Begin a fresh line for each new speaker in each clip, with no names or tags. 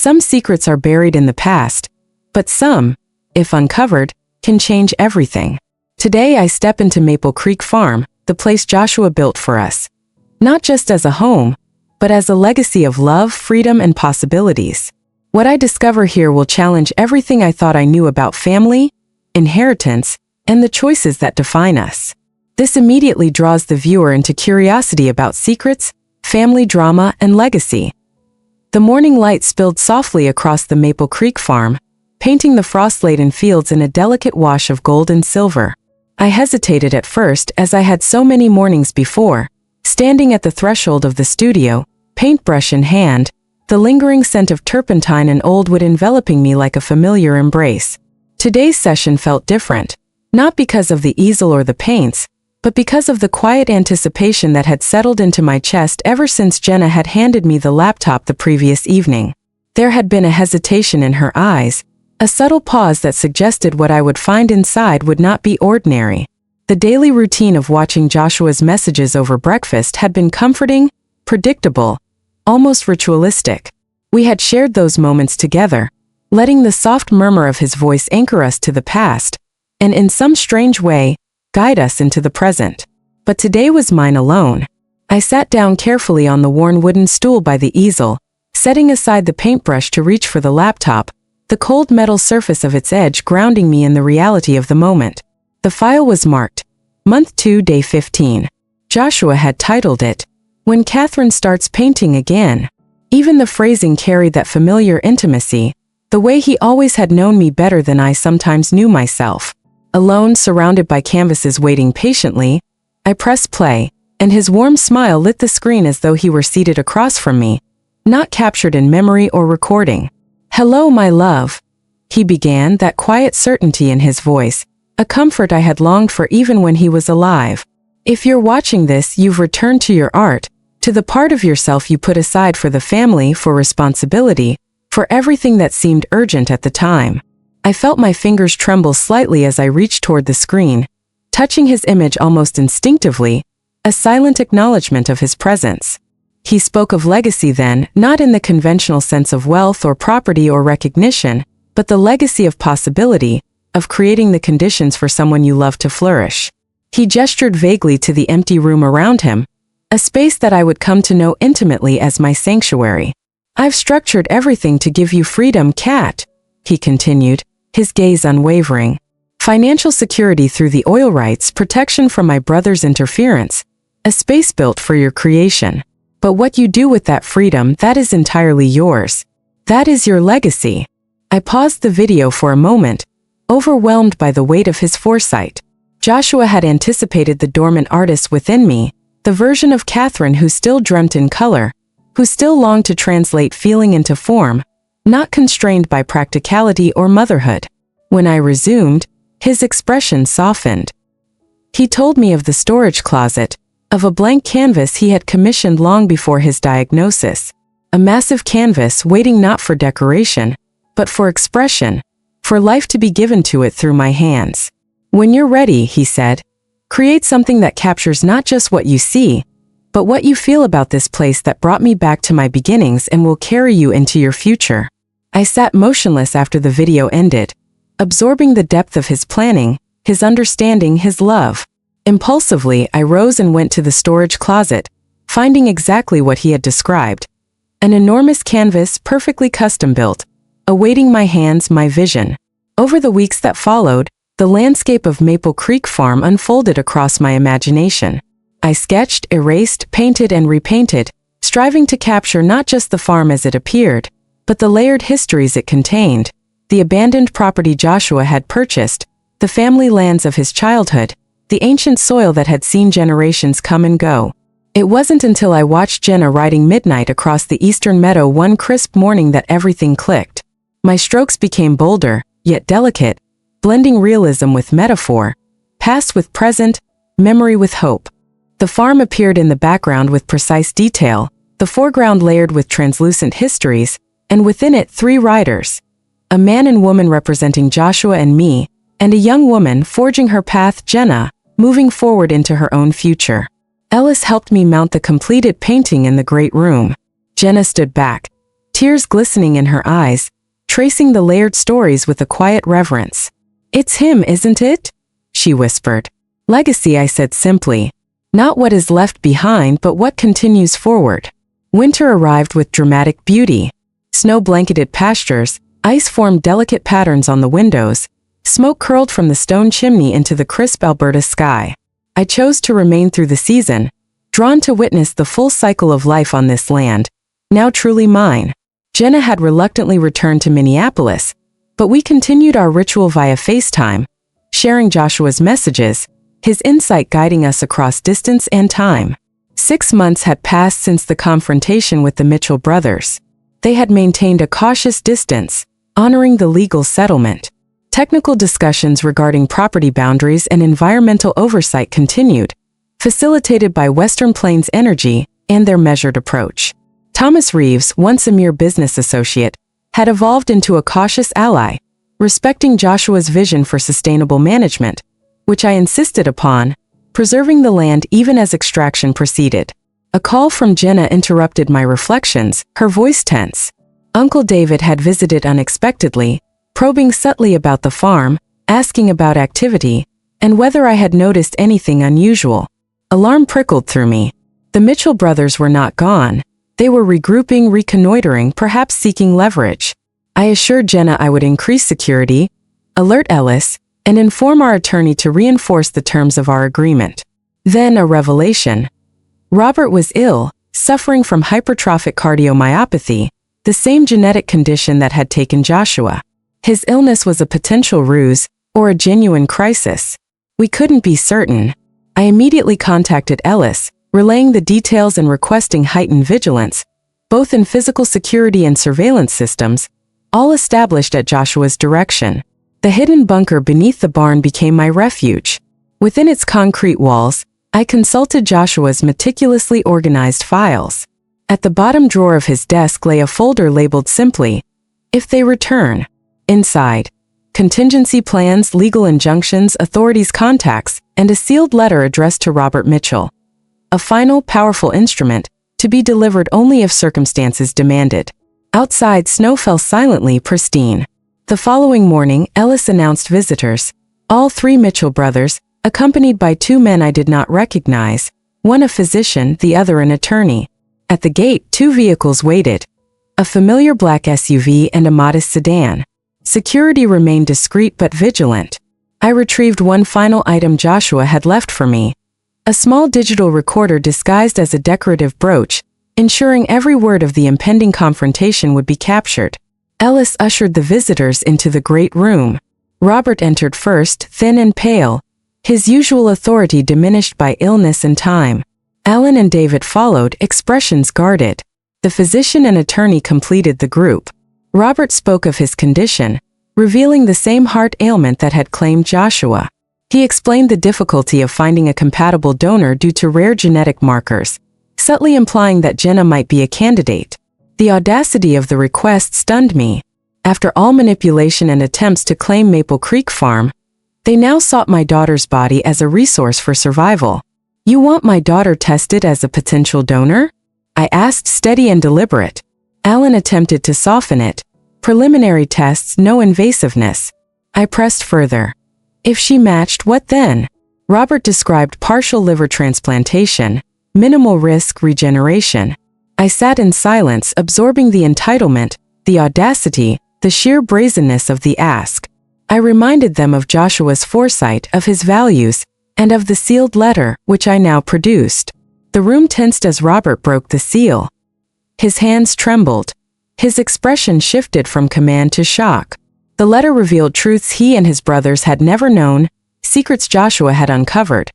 Some secrets are buried in the past, but some, if uncovered, can change everything. Today I step into Maple Creek Farm, the place Joshua built for us. Not just as a home, but as a legacy of love, freedom, and possibilities. What I discover here will challenge everything I thought I knew about family, inheritance, and the choices that define us. This immediately draws the viewer into curiosity about secrets, family drama, and legacy. The morning light spilled softly across the Maple Creek Farm, painting the frost-laden fields in a delicate wash of gold and silver. I hesitated at first, as I had so many mornings before, standing at the threshold of the studio, paintbrush in hand, the lingering scent of turpentine and old wood enveloping me like a familiar embrace. Today's session felt different, not because of the easel or the paints, but because of the quiet anticipation that had settled into my chest ever since Jenna had handed me the laptop the previous evening. There had been a hesitation in her eyes, a subtle pause that suggested what I would find inside would not be ordinary. The daily routine of watching Joshua's messages over breakfast had been comforting, predictable, almost ritualistic. We had shared those moments together, letting the soft murmur of his voice anchor us to the past, and in some strange way, guide us into the present. But today was mine alone. I sat down carefully on the worn wooden stool by the easel, setting aside the paintbrush to reach for the laptop, the cold metal surface of its edge grounding me in the reality of the moment. The file was marked, Month 2, Day 15. Joshua had titled it, When Catherine Starts Painting Again. Even the phrasing carried that familiar intimacy, the way he always had known me better than I sometimes knew myself. Alone, surrounded by canvases waiting patiently, I pressed play, and his warm smile lit the screen as though he were seated across from me, not captured in memory or recording. "Hello, my love," he began, that quiet certainty in his voice, a comfort I had longed for even when he was alive. "If you're watching this, you've returned to your art, to the part of yourself you put aside for the family, for responsibility, for everything that seemed urgent at the time." I felt my fingers tremble slightly as I reached toward the screen, touching his image almost instinctively, a silent acknowledgement of his presence. He spoke of legacy then, not in the conventional sense of wealth or property or recognition, but the legacy of possibility, of creating the conditions for someone you love to flourish. He gestured vaguely to the empty room around him, a space that I would come to know intimately as my sanctuary. "I've structured everything to give you freedom, Kat," he continued, his gaze unwavering. "Financial security through the oil rights, protection from my brother's interference, a space built for your creation. But what you do with that freedom, that is entirely yours. That is your legacy." I paused the video for a moment, overwhelmed by the weight of his foresight. Joshua had anticipated the dormant artist within me, the version of Catherine who still dreamt in color, who still longed to translate feeling into form, not constrained by practicality or motherhood. When I resumed, his expression softened. He told me of the storage closet, of a blank canvas he had commissioned long before his diagnosis. A massive canvas waiting not for decoration, but for expression, for life to be given to it through my hands. "When you're ready," he said, "create something that captures not just what you see, but what you feel about this place that brought me back to my beginnings and will carry you into your future." I sat motionless after the video ended, absorbing the depth of his planning, his understanding, his love. Impulsively, I rose and went to the storage closet, finding exactly what he had described. An enormous canvas, perfectly custom-built, awaiting my hands, my vision. Over the weeks that followed, the landscape of Maple Creek Farm unfolded across my imagination. I sketched, erased, painted, and repainted, striving to capture not just the farm as it appeared, but the layered histories it contained, the abandoned property Joshua had purchased, the family lands of his childhood, the ancient soil that had seen generations come and go. It wasn't until I watched Jenna riding midnight across the eastern meadow one crisp morning that everything clicked. My strokes became bolder, yet delicate, blending realism with metaphor, past with present, memory with hope. The farm appeared in the background with precise detail, the foreground layered with translucent histories, and within it 3 riders. A man and woman representing Joshua and me, and a young woman forging her path, Jenna, moving forward into her own future. Ellis helped me mount the completed painting in the great room. Jenna stood back, tears glistening in her eyes, tracing the layered stories with a quiet reverence. "It's him, isn't it?" she whispered. "Legacy," I said simply. "Not what is left behind, but what continues forward." Winter arrived with dramatic beauty. Snow-blanketed pastures, ice formed delicate patterns on the windows, smoke curled from the stone chimney into the crisp Alberta sky. I chose to remain through the season, drawn to witness the full cycle of life on this land, now truly mine. Jenna had reluctantly returned to Minneapolis, but we continued our ritual via FaceTime, sharing Joshua's messages, his insight guiding us across distance and time. 6 months had passed since the confrontation with the Mitchell brothers. They had maintained a cautious distance, honoring the legal settlement. Technical discussions regarding property boundaries and environmental oversight continued, facilitated by Western Plains Energy and their measured approach. Thomas Reeves, once a mere business associate, had evolved into a cautious ally, respecting Joshua's vision for sustainable management, which I insisted upon, preserving the land even as extraction proceeded. A call from Jenna interrupted my reflections, her voice tense. Uncle David had visited unexpectedly, probing subtly about the farm, asking about activity, and whether I had noticed anything unusual. Alarm prickled through me. The Mitchell brothers were not gone. They were regrouping, reconnoitering, perhaps seeking leverage. I assured Jenna I would increase security, alert Ellis, and inform our attorney to reinforce the terms of our agreement. Then a revelation. Robert was ill, suffering from hypertrophic cardiomyopathy, the same genetic condition that had taken Joshua. His illness was a potential ruse, or a genuine crisis. We couldn't be certain. I immediately contacted Ellis, relaying the details and requesting heightened vigilance, both in physical security and surveillance systems, all established at Joshua's direction. The hidden bunker beneath the barn became my refuge. Within its concrete walls, I consulted Joshua's meticulously organized files. At the bottom drawer of his desk lay a folder labeled simply, "If they return." Inside, contingency plans, legal injunctions, authorities' contacts, and a sealed letter addressed to Robert Mitchell. A final, powerful instrument, to be delivered only if circumstances demanded. Outside, snow fell silently, pristine. The following morning, Ellis announced visitors. All 3 Mitchell brothers, accompanied by 2 men I did not recognize, one a physician, the other an attorney. At the gate, 2 vehicles waited. A familiar black SUV and a modest sedan. Security remained discreet but vigilant. I retrieved one final item Joshua had left for me. A small digital recorder disguised as a decorative brooch, ensuring every word of the impending confrontation would be captured. Ellis ushered the visitors into the great room. Robert entered first, thin and pale, his usual authority diminished by illness and time. Alan and David followed, expressions guarded. The physician and attorney completed the group. Robert spoke of his condition, revealing the same heart ailment that had claimed Joshua. He explained the difficulty of finding a compatible donor due to rare genetic markers, subtly implying that Jenna might be a candidate. The audacity of the request stunned me. After all manipulation and attempts to claim Maple Creek Farm, they now sought my daughter's body as a resource for survival. "You want my daughter tested as a potential donor?" I asked, steady and deliberate. Alan attempted to soften it. "Preliminary tests, no invasiveness." I pressed further. "If she matched, what then?" Robert described partial liver transplantation, minimal risk, regeneration. I sat in silence, absorbing the entitlement, the audacity, the sheer brazenness of the ask. I reminded them of Joshua's foresight, of his values, and of the sealed letter, which I now produced. The room tensed as Robert broke the seal. His hands trembled. His expression shifted from command to shock. The letter revealed truths he and his brothers had never known, secrets Joshua had uncovered.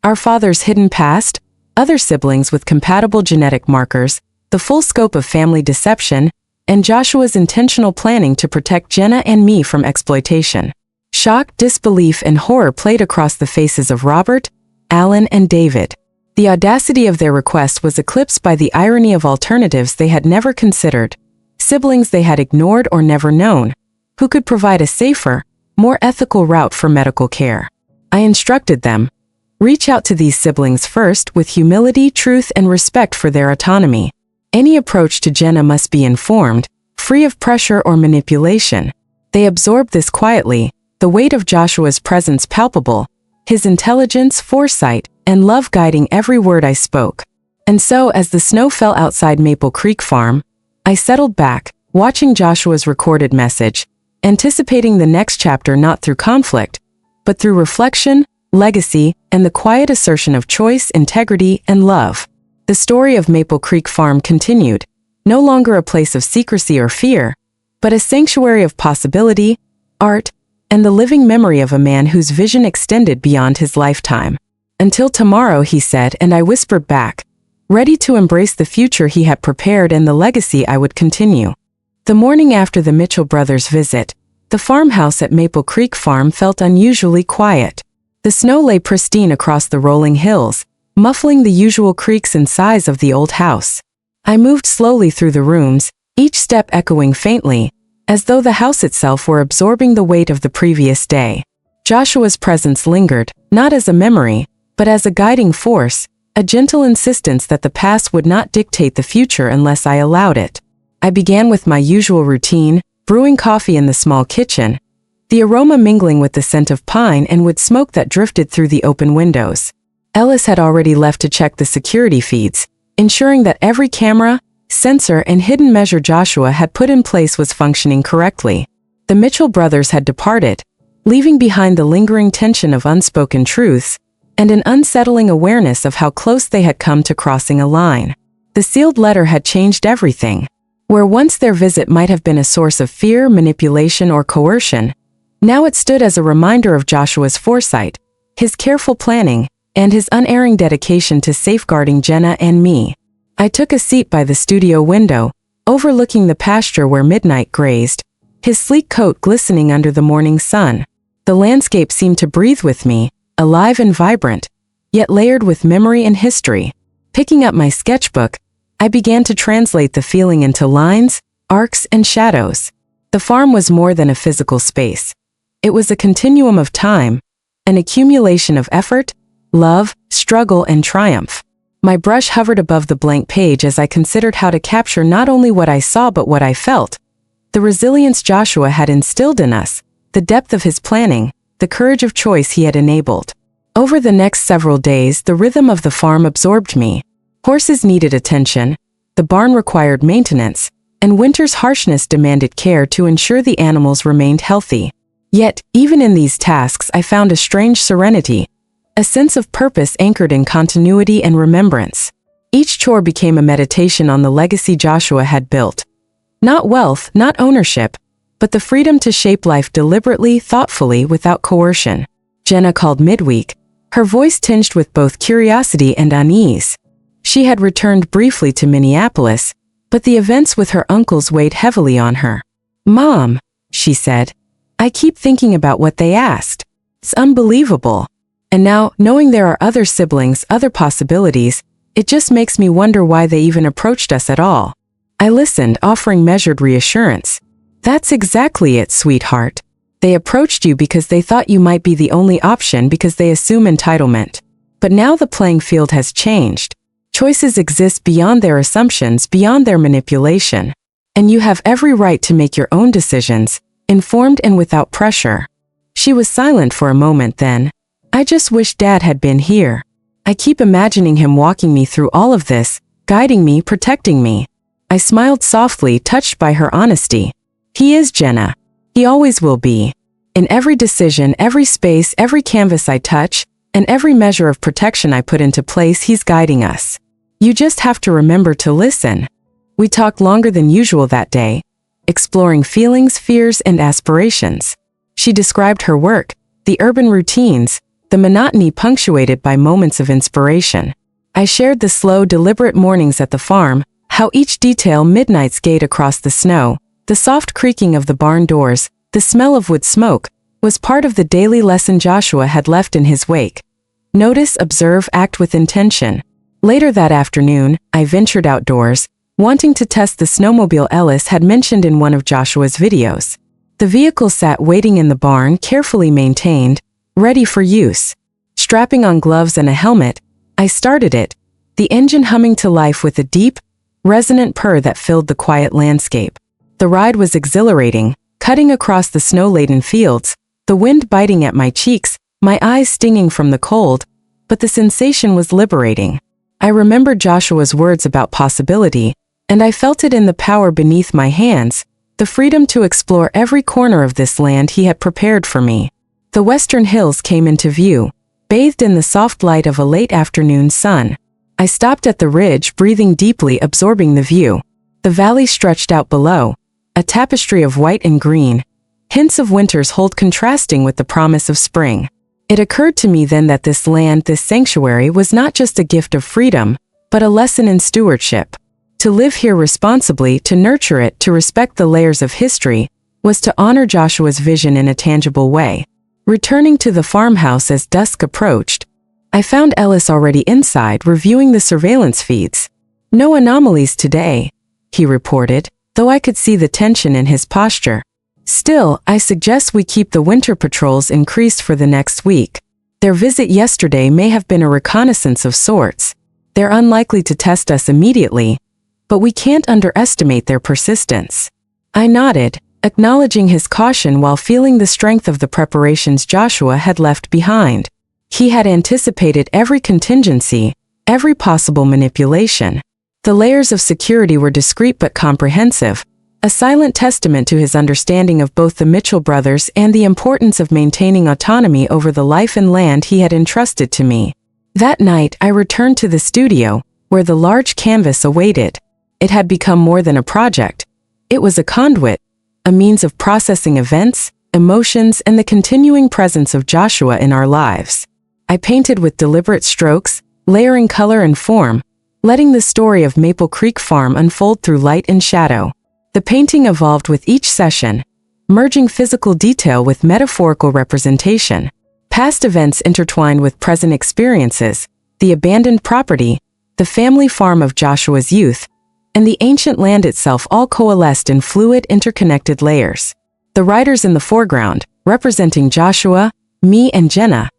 Our father's hidden past, other siblings with compatible genetic markers, the full scope of family deception, and Joshua's intentional planning to protect Jenna and me from exploitation. Shock, disbelief, and horror played across the faces of Robert, Alan, and David. The audacity of their request was eclipsed by the irony of alternatives they had never considered, siblings they had ignored or never known, who could provide a safer, more ethical route for medical care. I instructed them, reach out to these siblings first with humility, truth, and respect for their autonomy. Any approach to Jenna must be informed, free of pressure or manipulation. They absorbed this quietly, the weight of Joshua's presence palpable, his intelligence, foresight, and love guiding every word I spoke. And so, as the snow fell outside Maple Creek Farm, I settled back, watching Joshua's recorded message, anticipating the next chapter not through conflict, but through reflection, legacy, and the quiet assertion of choice, integrity, and love. The story of Maple Creek Farm continued, no longer a place of secrecy or fear, but a sanctuary of possibility, art, and the living memory of a man whose vision extended beyond his lifetime. Until tomorrow, he said, and I whispered back, ready to embrace the future he had prepared and the legacy I would continue. The morning after the Mitchell brothers' visit, the farmhouse at Maple Creek Farm felt unusually quiet. The snow lay pristine across the rolling hills, muffling the usual creaks and sighs of the old house. I moved slowly through the rooms, each step echoing faintly, as though the house itself were absorbing the weight of the previous day. Joshua's presence lingered, not as a memory, but as a guiding force, a gentle insistence that the past would not dictate the future unless I allowed it. I began with my usual routine, brewing coffee in the small kitchen, the aroma mingling with the scent of pine and wood smoke that drifted through the open windows. Ellis had already left to check the security feeds, ensuring that every camera, sensor, and hidden measure Joshua had put in place was functioning correctly. The Mitchell brothers had departed, leaving behind the lingering tension of unspoken truths and an unsettling awareness of how close they had come to crossing a line. The sealed letter had changed everything. Where once their visit might have been a source of fear, manipulation, or coercion, now it stood as a reminder of Joshua's foresight, his careful planning, and his unerring dedication to safeguarding Jenna and me. I took a seat by the studio window, overlooking the pasture where midnight grazed, his sleek coat glistening under the morning sun. The landscape seemed to breathe with me, alive and vibrant, yet layered with memory and history. Picking up my sketchbook, I began to translate the feeling into lines, arcs, and shadows. The farm was more than a physical space. It was a continuum of time, an accumulation of effort, love, struggle, and triumph. My brush hovered above the blank page as I considered how to capture not only what I saw but what I felt. The resilience Joshua had instilled in us, the depth of his planning, the courage of choice he had enabled. Over the next several days, the rhythm of the farm absorbed me. Horses needed attention, the barn required maintenance, and winter's harshness demanded care to ensure the animals remained healthy. Yet, even in these tasks, I found a strange serenity, a sense of purpose anchored in continuity and remembrance. Each chore became a meditation on the legacy Joshua had built. Not wealth, not ownership, but the freedom to shape life deliberately, thoughtfully, without coercion. Jenna called midweek, her voice tinged with both curiosity and unease. She had returned briefly to Minneapolis, but the events with her uncles weighed heavily on her. "Mom," she said, "I keep thinking about what they asked. It's unbelievable. And now, knowing there are other siblings, other possibilities, it just makes me wonder why they even approached us at all." I listened, offering measured reassurance. "That's exactly it, sweetheart. They approached you because they thought you might be the only option because they assume entitlement. But now the playing field has changed. Choices exist beyond their assumptions, beyond their manipulation. And you have every right to make your own decisions, informed and without pressure." She was silent for a moment then. "I just wish Dad had been here. I keep imagining him walking me through all of this, guiding me, protecting me." I smiled softly, touched by her honesty. "He is, Jenna. He always will be. In every decision, every space, every canvas I touch, and every measure of protection I put into place, he's guiding us. You just have to remember to listen." We talked longer than usual that day, exploring feelings, fears, and aspirations. She described her work, the urban routines, the monotony punctuated by moments of inspiration. I shared the slow, deliberate mornings at the farm, how each detail, midnight's gate across the snow, the soft creaking of the barn doors, the smell of wood smoke, was part of the daily lesson Joshua had left in his wake. Notice, observe, act with intention. Later that afternoon, I ventured outdoors, wanting to test the snowmobile Ellis had mentioned in one of Joshua's videos. The vehicle sat waiting in the barn, carefully maintained, ready for use. Strapping on gloves and a helmet, I started it, the engine humming to life with a deep, resonant purr that filled the quiet landscape. The ride was exhilarating, cutting across the snow-laden fields, the wind biting at my cheeks, my eyes stinging from the cold, but the sensation was liberating. I remembered Joshua's words about possibility, and I felt it in the power beneath my hands, the freedom to explore every corner of this land he had prepared for me. The western hills came into view, bathed in the soft light of a late afternoon sun. I stopped at the ridge, breathing deeply, absorbing the view. The valley stretched out below, a tapestry of white and green, hints of winter's hold contrasting with the promise of spring. It occurred to me then that this land, this sanctuary, was not just a gift of freedom, but a lesson in stewardship. To live here responsibly, to nurture it, to respect the layers of history, was to honor Joshua's vision in a tangible way. Returning to the farmhouse as dusk approached, I found Ellis already inside, reviewing the surveillance feeds. "No anomalies today," he reported, though I could see the tension in his posture. "Still, I suggest we keep the winter patrols increased for the next week. Their visit yesterday may have been a reconnaissance of sorts. They're unlikely to test us immediately, but we can't underestimate their persistence." I nodded, acknowledging his caution while feeling the strength of the preparations Joshua had left behind. He had anticipated every contingency, every possible manipulation. The layers of security were discreet but comprehensive, a silent testament to his understanding of both the Mitchell brothers and the importance of maintaining autonomy over the life and land he had entrusted to me. That night, I returned to the studio, where the large canvas awaited. It had become more than a project. It was a conduit, a means of processing events, emotions, and the continuing presence of Joshua in our lives. I painted with deliberate strokes, layering color and form, letting the story of Maple Creek Farm unfold through light and shadow. The painting evolved with each session, merging physical detail with metaphorical representation. Past events intertwined with present experiences, the abandoned property, the family farm of Joshua's youth, and the ancient land itself all coalesced in fluid, interconnected layers. The riders in the foreground, representing Joshua, me, and Jenna,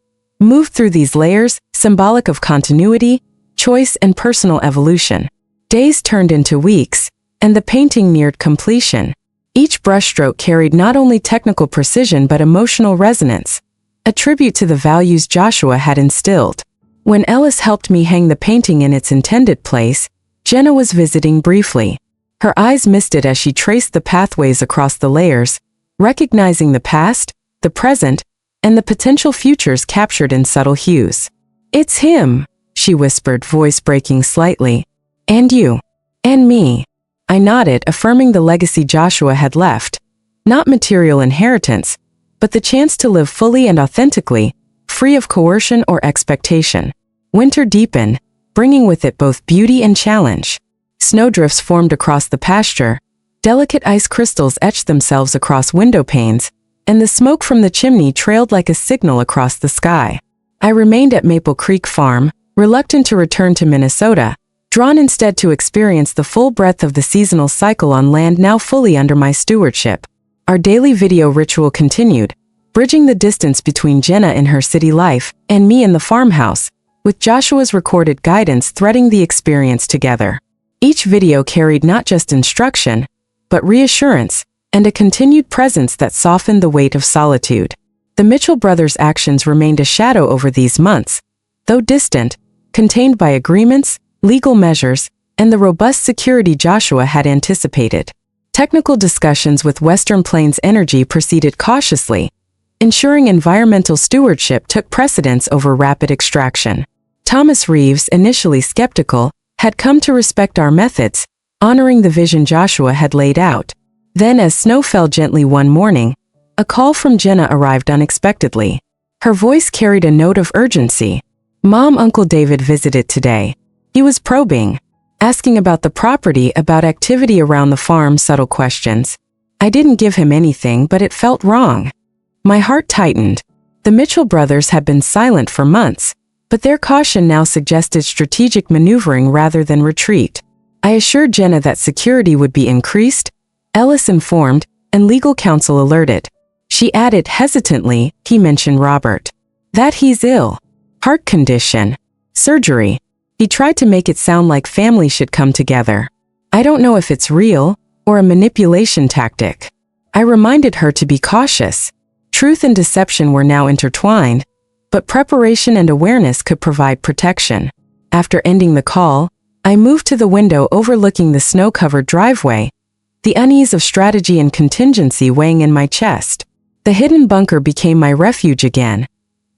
moved through these layers, symbolic of continuity, choice, and personal evolution. Days turned into weeks, and the painting neared completion. Each brushstroke carried not only technical precision but emotional resonance, a tribute to the values Joshua had instilled. When Ellis helped me hang the painting in its intended place, Jenna was visiting briefly. Her eyes misted as she traced the pathways across the layers, recognizing the past, the present, and the potential futures captured in subtle hues. "It's him," she whispered, voice breaking slightly. "And you. And me." I nodded, affirming the legacy Joshua had left. Not material inheritance, but the chance to live fully and authentically, free of coercion or expectation. Winter deepened, bringing with it both beauty and challenge. Snowdrifts formed across the pasture, delicate ice crystals etched themselves across window panes, and the smoke from the chimney trailed like a signal across the sky. I remained at Maple Creek Farm, reluctant to return to Minnesota, drawn instead to experience the full breadth of the seasonal cycle on land now fully under my stewardship. Our daily video ritual continued, bridging the distance between Jenna in her city life and me in the farmhouse, with Joshua's recorded guidance threading the experience together. Each video carried not just instruction, but reassurance, and a continued presence that softened the weight of solitude. The Mitchell brothers' actions remained a shadow over these months, though distant, contained by agreements, legal measures, and the robust security Joshua had anticipated. Technical discussions with Western Plains Energy proceeded cautiously, ensuring environmental stewardship took precedence over rapid extraction. Thomas Reeves, initially skeptical, had come to respect our methods, honoring the vision Joshua had laid out. Then, as snow fell gently one morning, a call from Jenna arrived unexpectedly. Her voice carried a note of urgency. "Mom, Uncle David visited today. He was probing, asking about the property, about activity around the farm, subtle questions. I didn't give him anything, but it felt wrong." My heart tightened. The Mitchell brothers had been silent for months, but their caution now suggested strategic maneuvering rather than retreat. I assured Jenna that security would be increased, Ellis informed, and legal counsel alerted. She added hesitantly, "He mentioned Robert. That he's ill. Heart condition. Surgery." He tried to make it sound like family should come together. I don't know if it's real or a manipulation tactic. I reminded her to be cautious. Truth and deception were now intertwined, but preparation and awareness could provide protection. After ending the call, I moved to the window overlooking the snow-covered driveway, the unease of strategy and contingency weighing in my chest. The hidden bunker became my refuge again,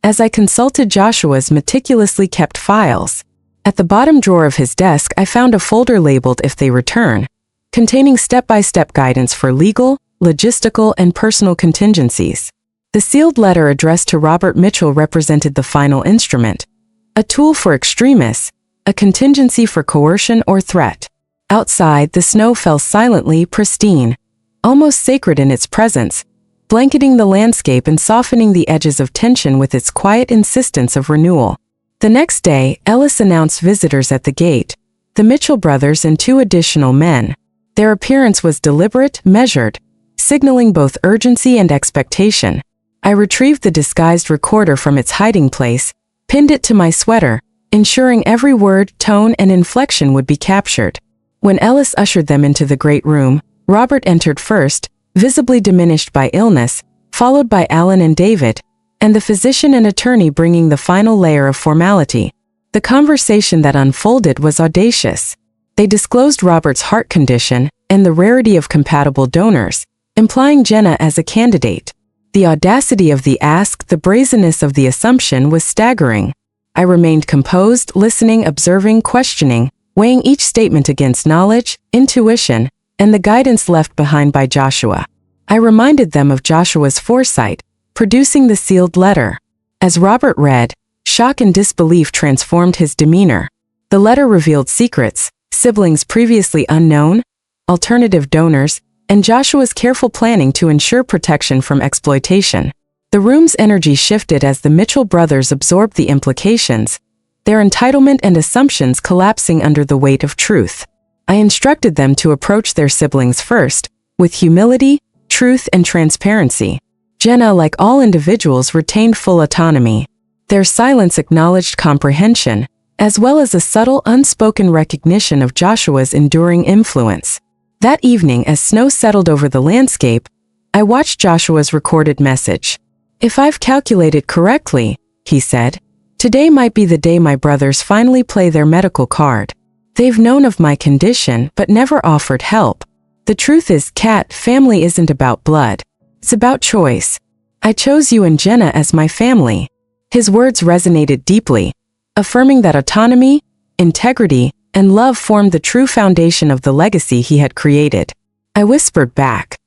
as I consulted Joshua's meticulously kept files. At the bottom drawer of his desk, I found a folder labeled "If They Return," containing step-by-step guidance for legal, logistical, and personal contingencies. The sealed letter addressed to Robert Mitchell represented the final instrument, a tool for extremists, a contingency for coercion or threat. Outside, the snow fell silently, pristine, almost sacred in its presence, blanketing the landscape and softening the edges of tension with its quiet insistence of renewal. The next day, Ellis announced visitors at the gate, the Mitchell brothers and 2 additional men. Their appearance was deliberate, measured, signaling both urgency and expectation. I retrieved the disguised recorder from its hiding place, pinned it to my sweater, ensuring every word, tone, and inflection would be captured. When Ellis ushered them into the great room, Robert entered first, visibly diminished by illness, followed by Alan and David, and the physician and attorney bringing the final layer of formality. The conversation that unfolded was audacious. They disclosed Robert's heart condition and the rarity of compatible donors, implying Jenna as a candidate. The audacity of the ask, the brazenness of the assumption was staggering. I remained composed, listening, observing, questioning, weighing each statement against knowledge, intuition, and the guidance left behind by Joshua. I reminded them of Joshua's foresight, producing the sealed letter. As Robert read, shock and disbelief transformed his demeanor. The letter revealed secrets, siblings previously unknown, alternative donors, and Joshua's careful planning to ensure protection from exploitation. The room's energy shifted as the Mitchell brothers absorbed the implications, their entitlement and assumptions collapsing under the weight of truth. I instructed them to approach their siblings first, with humility, truth, and transparency. Jenna, like all individuals, retained full autonomy. Their silence acknowledged comprehension, as well as a subtle, unspoken recognition of Joshua's enduring influence. That evening, as snow settled over the landscape, I watched Joshua's recorded message. "If I've calculated correctly," he said, "today might be the day my brothers finally play their medical card. They've known of my condition but never offered help. The truth is, Kat, family isn't about blood. It's about choice. I chose you and Jenna as my family." His words resonated deeply, affirming that autonomy, integrity, and love formed the true foundation of the legacy he had created. I whispered back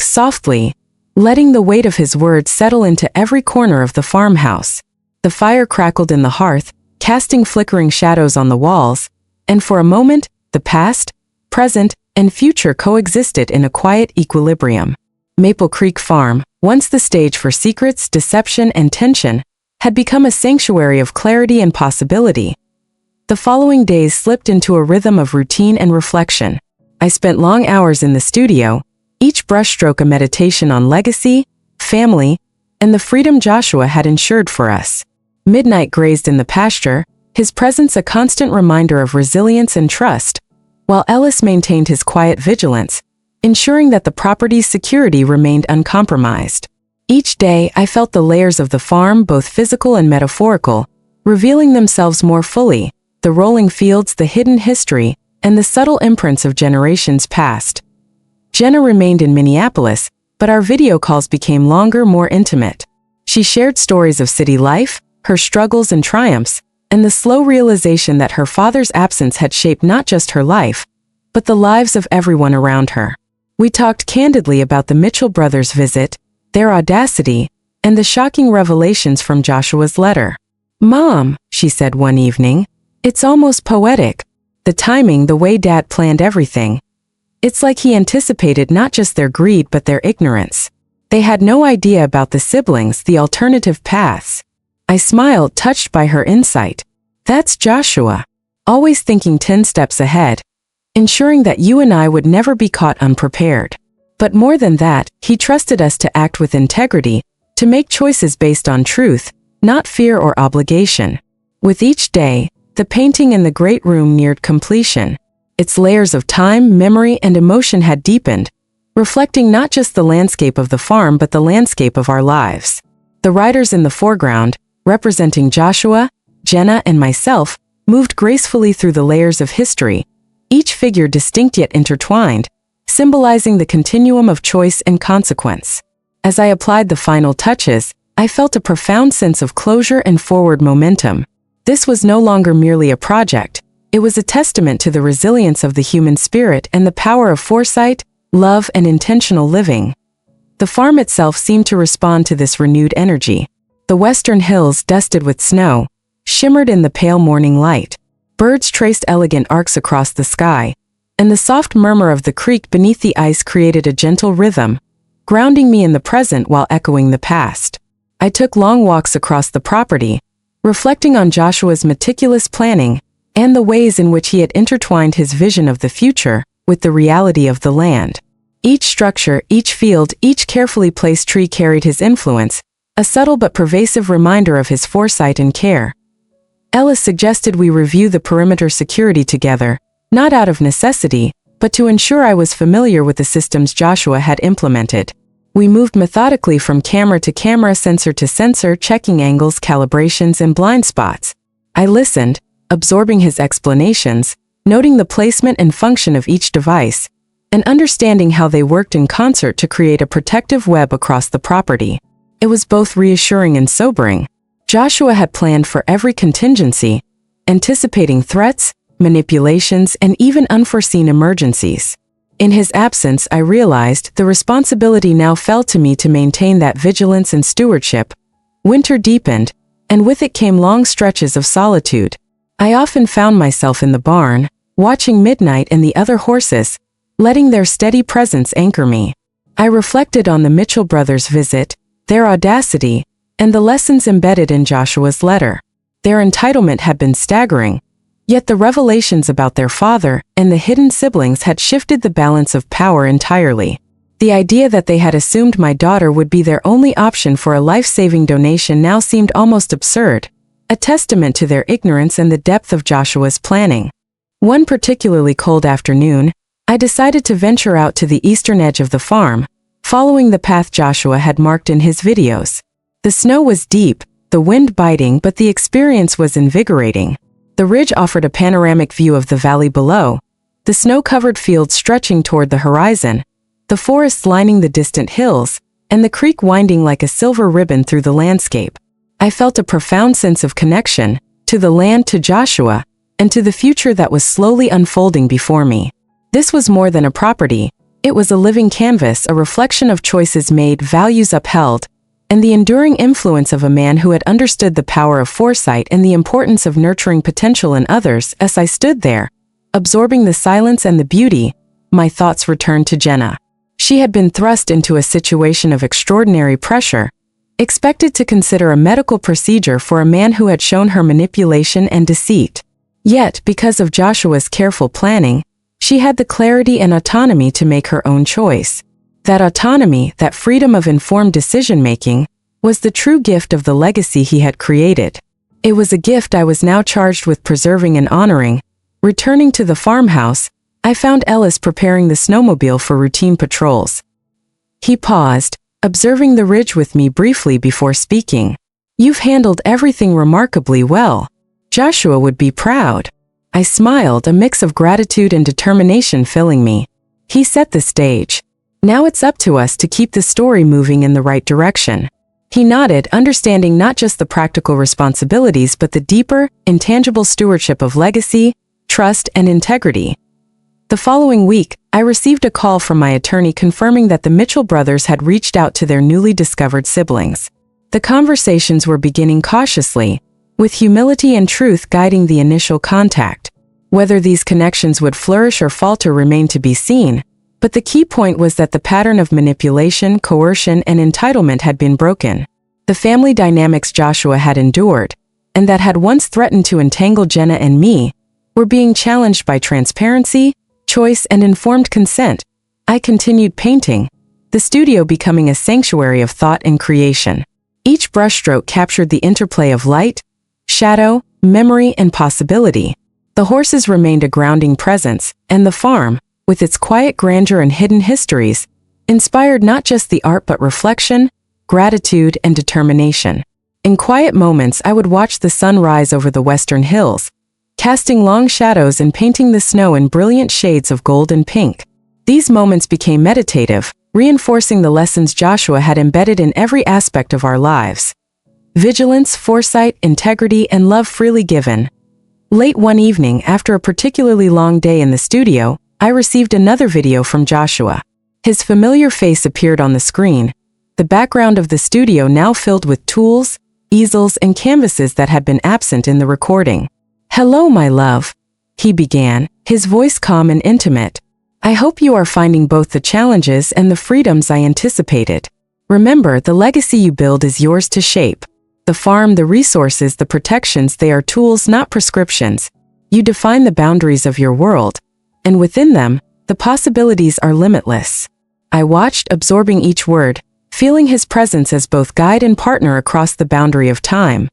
softly, letting the weight of his words settle into every corner of the farmhouse. The fire crackled in the hearth, casting flickering shadows on the walls, and for a moment, the past, present, and future coexisted in a quiet equilibrium. Maple Creek Farm, once the stage for secrets, deception, and tension, had become a sanctuary of clarity and possibility. The following days slipped into a rhythm of routine and reflection. I spent long hours in the studio, each brushstroke a meditation on legacy, family, and the freedom Joshua had ensured for us. Midnight grazed in the pasture, his presence a constant reminder of resilience and trust, while Ellis maintained his quiet vigilance, ensuring that the property's security remained uncompromised. Each day, I felt the layers of the farm, both physical and metaphorical, revealing themselves more fully, the rolling fields, the hidden history, and the subtle imprints of generations past. Jenna remained in Minneapolis, but our video calls became longer, more intimate. She shared stories of city life, her struggles and triumphs, and the slow realization that her father's absence had shaped not just her life, but the lives of everyone around her. We talked candidly about the Mitchell brothers' visit, their audacity, and the shocking revelations from Joshua's letter. "Mom," she said one evening, "it's almost poetic. The timing, the way Dad planned everything. It's like he anticipated not just their greed but their ignorance. They had no idea about the siblings, the alternative paths." I smiled, touched by her insight. "That's Joshua. Always thinking 10 steps ahead, ensuring that you and I would never be caught unprepared. But more than that, he trusted us to act with integrity, to make choices based on truth, not fear or obligation." With each day, the painting in the great room neared completion. Its layers of time, memory, and emotion had deepened, reflecting not just the landscape of the farm but the landscape of our lives. The riders in the foreground, representing Joshua, Jenna, and myself, moved gracefully through the layers of history, each figure distinct yet intertwined, symbolizing the continuum of choice and consequence. As I applied the final touches, I felt a profound sense of closure and forward momentum. This was no longer merely a project, it was a testament to the resilience of the human spirit and the power of foresight, love, and intentional living. The farm itself seemed to respond to this renewed energy. The western hills, dusted with snow, shimmered in the pale morning light. Birds traced elegant arcs across the sky, and the soft murmur of the creek beneath the ice created a gentle rhythm, grounding me in the present while echoing the past. I took long walks across the property, reflecting on Joshua's meticulous planning and the ways in which he had intertwined his vision of the future with the reality of the land. Each structure, each field, each carefully placed tree carried his influence, a subtle but pervasive reminder of his foresight and care. Ellis suggested we review the perimeter security together, not out of necessity, but to ensure I was familiar with the systems Joshua had implemented. We moved methodically from camera to camera, sensor to sensor, checking angles, calibrations, and blind spots. I listened, absorbing his explanations, noting the placement and function of each device, and understanding how they worked in concert to create a protective web across the property. It was both reassuring and sobering. Joshua had planned for every contingency, anticipating threats, manipulations, and even unforeseen emergencies. In his absence, I realized the responsibility now fell to me to maintain that vigilance and stewardship. Winter deepened, and with it came long stretches of solitude. I often found myself in the barn, watching Midnight and the other horses, letting their steady presence anchor me. I reflected on the Mitchell brothers' visit, their audacity, and the lessons embedded in Joshua's letter. Their entitlement had been staggering, yet the revelations about their father and the hidden siblings had shifted the balance of power entirely. The idea that they had assumed my daughter would be their only option for a life-saving donation now seemed almost absurd, a testament to their ignorance and the depth of Joshua's planning. One particularly cold afternoon, I decided to venture out to the eastern edge of the farm, following the path Joshua had marked in his videos. The snow was deep, the wind biting, but the experience was invigorating. The ridge offered a panoramic view of the valley below, the snow-covered fields stretching toward the horizon, the forests lining the distant hills, and the creek winding like a silver ribbon through the landscape. I felt a profound sense of connection, to the land, to Joshua, and to the future that was slowly unfolding before me. This was more than a property, it was a living canvas, a reflection of choices made, values upheld, and the enduring influence of a man who had understood the power of foresight and the importance of nurturing potential in others. As I stood there, absorbing the silence and the beauty, my thoughts returned to Jenna. She had been thrust into a situation of extraordinary pressure, expected to consider a medical procedure for a man who had shown her manipulation and deceit. Yet, because of Joshua's careful planning, she had the clarity and autonomy to make her own choice. That autonomy, that freedom of informed decision-making, was the true gift of the legacy he had created. It was a gift I was now charged with preserving and honoring. Returning to the farmhouse, I found Ellis preparing the snowmobile for routine patrols. He paused, observing the ridge with me briefly before speaking. "You've handled everything remarkably well. Joshua would be proud." I smiled, a mix of gratitude and determination filling me. He set the stage. Now it's up to us to keep the story moving in the right direction. He nodded, understanding not just the practical responsibilities but the deeper, intangible stewardship of legacy, trust, and integrity. The following week, I received a call from my attorney confirming that the Mitchell brothers had reached out to their newly discovered siblings. The conversations were beginning cautiously, with humility and truth guiding the initial contact. Whether these connections would flourish or falter remained to be seen, but the key point was that the pattern of manipulation, coercion, and entitlement had been broken. The family dynamics Joshua had endured, and that had once threatened to entangle Jenna and me, were being challenged by transparency, choice, and informed consent. I continued painting, the studio becoming a sanctuary of thought and creation. Each brushstroke captured the interplay of light, shadow, memory, and possibility. The horses remained a grounding presence, and the farm, with its quiet grandeur and hidden histories, inspired not just the art but reflection, gratitude, and determination. In quiet moments, I would watch the sun rise over the western hills, casting long shadows and painting the snow in brilliant shades of gold and pink. These moments became meditative, reinforcing the lessons Joshua had embedded in every aspect of our lives. Vigilance, foresight, integrity, and love freely given. Late one evening, after a particularly long day in the studio, I received another video from Joshua. His familiar face appeared on the screen, the background of the studio now filled with tools, easels, and canvases that had been absent in the recording. "Hello, my love," he began, his voice calm and intimate. "I hope you are finding both the challenges and the freedoms I anticipated. Remember, the legacy you build is yours to shape. The farm, the resources, the protections, they are tools, not prescriptions. You define the boundaries of your world, and within them, the possibilities are limitless." I watched, absorbing each word, feeling his presence as both guide and partner across the boundary of time.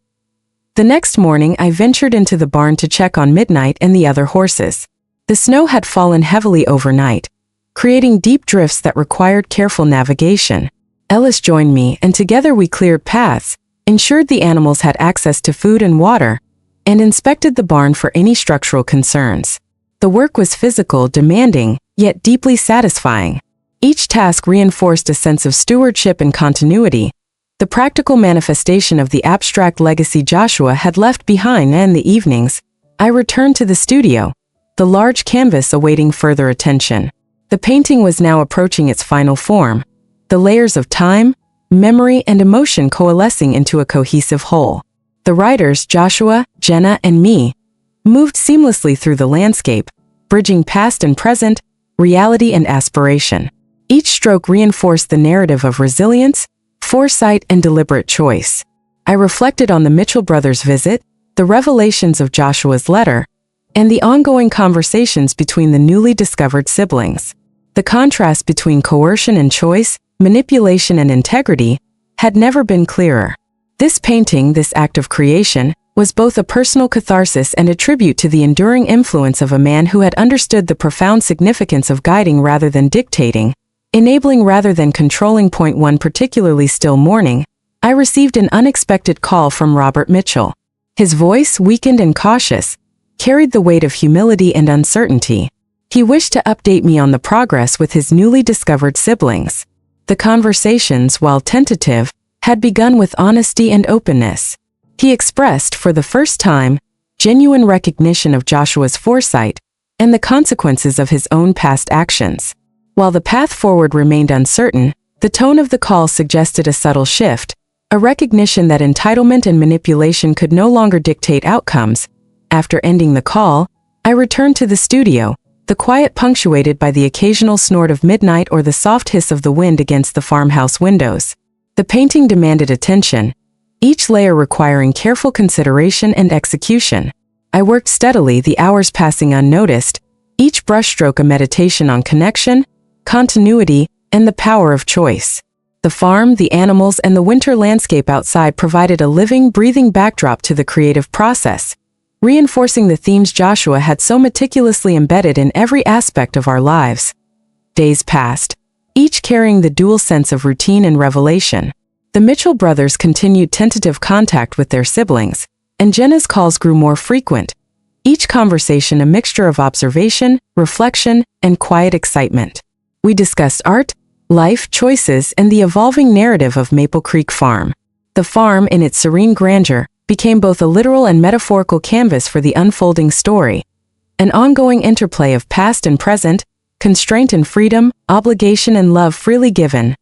The next morning, I ventured into the barn to check on Midnight and the other horses. The snow had fallen heavily overnight, creating deep drifts that required careful navigation. Ellis joined me, and together we cleared paths, ensured the animals had access to food and water, and inspected the barn for any structural concerns. The work was physical, demanding, yet deeply satisfying. Each task reinforced a sense of stewardship and continuity, the practical manifestation of the abstract legacy Joshua had left behind. And in the evenings, I returned to the studio, the large canvas awaiting further attention. The painting was now approaching its final form, the layers of time, memory, and emotion coalescing into a cohesive whole. The writers, Joshua, Jenna, and me, moved seamlessly through the landscape, bridging past and present, reality and aspiration. Each stroke reinforced the narrative of resilience, foresight, and deliberate choice. I reflected on the Mitchell brothers' visit, the revelations of Joshua's letter, and the ongoing conversations between the newly discovered siblings. The contrast between coercion and choice, manipulation and integrity, had never been clearer. This painting, this act of creation, was both a personal catharsis and a tribute to the enduring influence of a man who had understood the profound significance of guiding rather than dictating, enabling rather than controlling. One particularly still morning, I received an unexpected call from Robert Mitchell. His voice, weakened and cautious, carried the weight of humility and uncertainty. He wished to update me on the progress with his newly discovered siblings. The conversations, while tentative, had begun with honesty and openness. He expressed, for the first time, genuine recognition of Joshua's foresight and the consequences of his own past actions. While the path forward remained uncertain, the tone of the call suggested a subtle shift, a recognition that entitlement and manipulation could no longer dictate outcomes. After ending the call, I returned to the studio, the quiet punctuated by the occasional snort of midnight or the soft hiss of the wind against the farmhouse windows. The painting demanded attention, each layer requiring careful consideration and execution. I worked steadily, the hours passing unnoticed, each brushstroke a meditation on connection, continuity, and the power of choice. The farm, the animals, and the winter landscape outside provided a living, breathing backdrop to the creative process, reinforcing the themes Joshua had so meticulously embedded in every aspect of our lives. Days passed, each carrying the dual sense of routine and revelation. The Mitchell brothers continued tentative contact with their siblings, and Jenna's calls grew more frequent, each conversation a mixture of observation, reflection, and quiet excitement. We discussed art, life choices, and the evolving narrative of Maple Creek Farm. The farm, in its serene grandeur, became both a literal and metaphorical canvas for the unfolding story, an ongoing interplay of past and present, constraint and freedom, obligation and love freely given.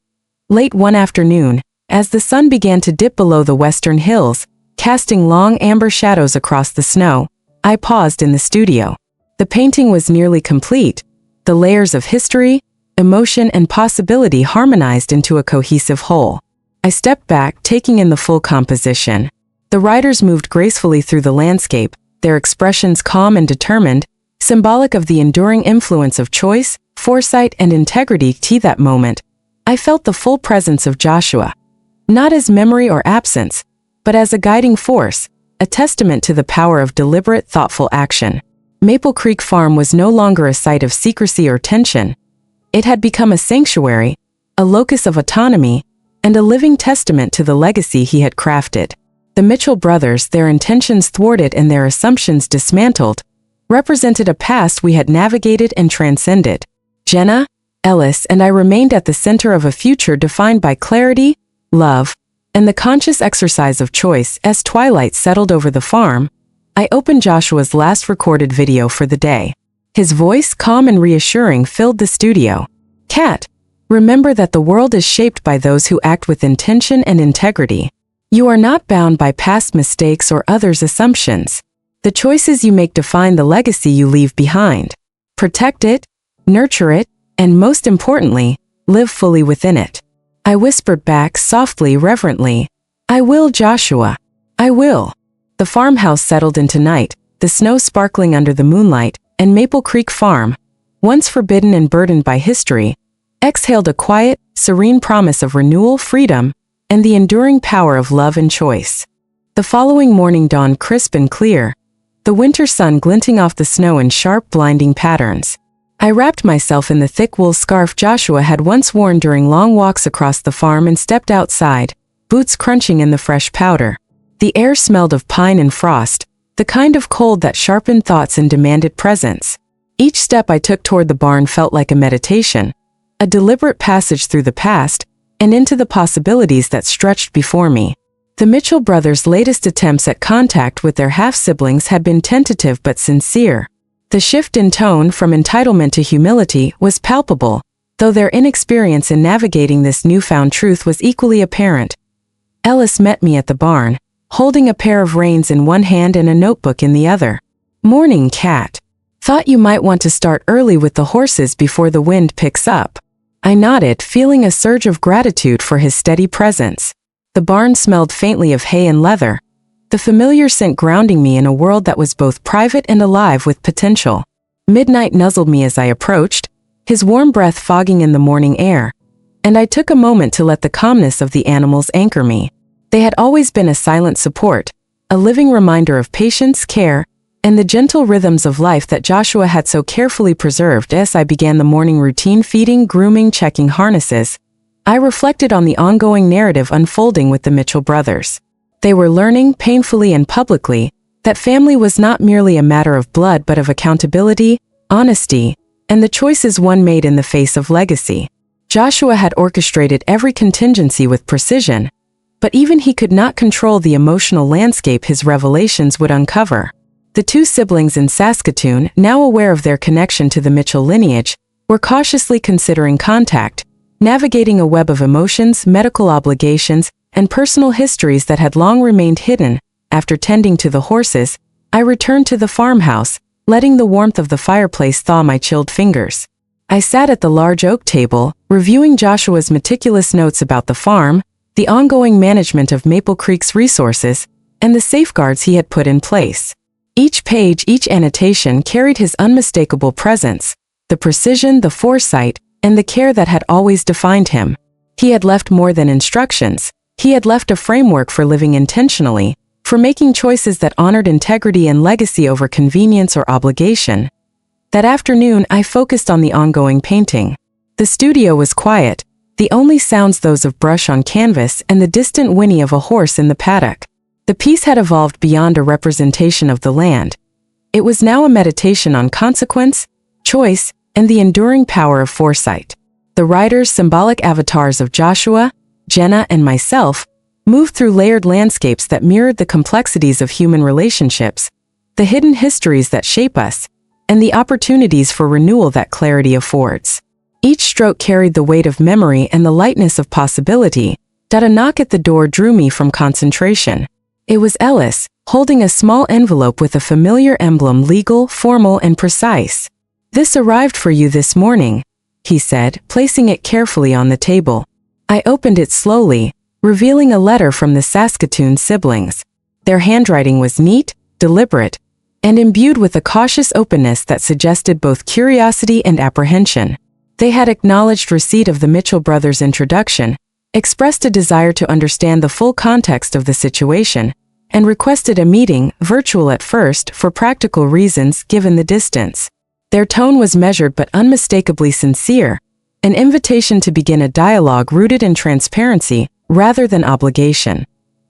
Late one afternoon, as the sun began to dip below the western hills, casting long amber shadows across the snow, I paused in the studio. The painting was nearly complete, the layers of history, emotion, and possibility harmonized into a cohesive whole. I stepped back, taking in the full composition. The writers moved gracefully through the landscape, their expressions calm and determined, symbolic of the enduring influence of choice, foresight, and integrity. To that moment, I felt the full presence of Joshua, not as memory or absence, but as a guiding force, a testament to the power of deliberate, thoughtful action. Maple Creek Farm was no longer a site of secrecy or tension. It had become a sanctuary, a locus of autonomy, and a living testament to the legacy he had crafted. The Mitchell brothers, their intentions thwarted and their assumptions dismantled, represented a past we had navigated and transcended. Jenna, Ellis, and I remained at the center of a future defined by clarity, love, and the conscious exercise of choice. As twilight settled over the farm, I opened Joshua's last recorded video for the day. His voice, calm and reassuring, filled the studio. "Kat, remember that the world is shaped by those who act with intention and integrity. You are not bound by past mistakes or others' assumptions. The choices you make define the legacy you leave behind. Protect it, nurture it, and most importantly, live fully within it." I whispered back softly, reverently, "I will, Joshua. I will." The farmhouse settled into night, the snow sparkling under the moonlight, and Maple Creek Farm, once forbidden and burdened by history, exhaled a quiet, serene promise of renewal, freedom, and the enduring power of love and choice. The following morning dawned crisp and clear, the winter sun glinting off the snow in sharp, blinding patterns. I wrapped myself in the thick wool scarf Joshua had once worn during long walks across the farm and stepped outside, boots crunching in the fresh powder. The air smelled of pine and frost, the kind of cold that sharpened thoughts and demanded presence. Each step I took toward the barn felt like a meditation, a deliberate passage through the past and into the possibilities that stretched before me. The Mitchell brothers' latest attempts at contact with their half-siblings had been tentative but sincere. The shift in tone from entitlement to humility was palpable, though their inexperience in navigating this newfound truth was equally apparent. Ellis met me at the barn, holding a pair of reins in one hand and a notebook in the other. "Morning, Kat. Thought you might want to start early with the horses before the wind picks up." I nodded, feeling a surge of gratitude for his steady presence. The barn smelled faintly of hay and leather, the familiar scent grounding me in a world that was both private and alive with potential. Midnight nuzzled me as I approached, his warm breath fogging in the morning air, and I took a moment to let the calmness of the animals anchor me. They had always been a silent support, a living reminder of patience, care, and the gentle rhythms of life that Joshua had so carefully preserved. As I began the morning routine, feeding, grooming, checking harnesses, I reflected on the ongoing narrative unfolding with the Mitchell brothers. They were learning, painfully and publicly, that family was not merely a matter of blood but of accountability, honesty, and the choices one made in the face of legacy. Joshua had orchestrated every contingency with precision, but even he could not control the emotional landscape his revelations would uncover. The two siblings in Saskatoon, now aware of their connection to the Mitchell lineage, were cautiously considering contact, navigating a web of emotions, medical obligations, and personal histories that had long remained hidden. After tending to the horses, I returned to the farmhouse, letting the warmth of the fireplace thaw my chilled fingers. I sat at the large oak table, reviewing Joshua's meticulous notes about the farm, the ongoing management of Maple Creek's resources, and the safeguards he had put in place. Each page, each annotation carried his unmistakable presence, the precision, the foresight, and the care that had always defined him. He had left more than instructions. He had left a framework for living intentionally, for making choices that honored integrity and legacy over convenience or obligation. That afternoon, I focused on the ongoing painting. The studio was quiet, the only sounds those of brush on canvas and the distant whinny of a horse in the paddock. The piece had evolved beyond a representation of the land. It was now a meditation on consequence, choice, and the enduring power of foresight. The writer's symbolic avatars of Joshua, Jenna, and myself moved through layered landscapes that mirrored the complexities of human relationships, the hidden histories that shape us, and the opportunities for renewal that clarity affords. Each stroke carried the weight of memory and the lightness of possibility. A knock at the door drew me from concentration. It was Ellis, holding a small envelope with a familiar emblem, legal, formal, and precise. "This arrived for you this morning," he said, placing it carefully on the table. I opened it slowly, revealing a letter from the Saskatoon siblings. Their handwriting was neat, deliberate, and imbued with a cautious openness that suggested both curiosity and apprehension. They had acknowledged receipt of the Mitchell brothers' introduction, expressed a desire to understand the full context of the situation, and requested a meeting, virtual at first, for practical reasons given the distance. Their tone was measured but unmistakably sincere, an invitation to begin a dialogue rooted in transparency rather than obligation.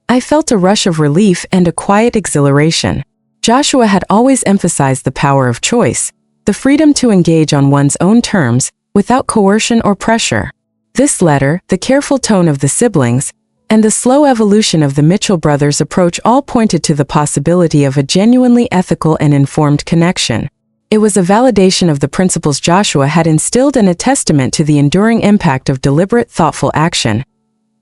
I felt a rush of relief and a quiet exhilaration. Joshua had always emphasized the power of choice, the freedom to engage on one's own terms, without coercion or pressure. This letter, the careful tone of the siblings, and the slow evolution of the Mitchell brothers' approach all pointed to the possibility of a genuinely ethical and informed connection. It was a validation of the principles Joshua had instilled and a testament to the enduring impact of deliberate, thoughtful action.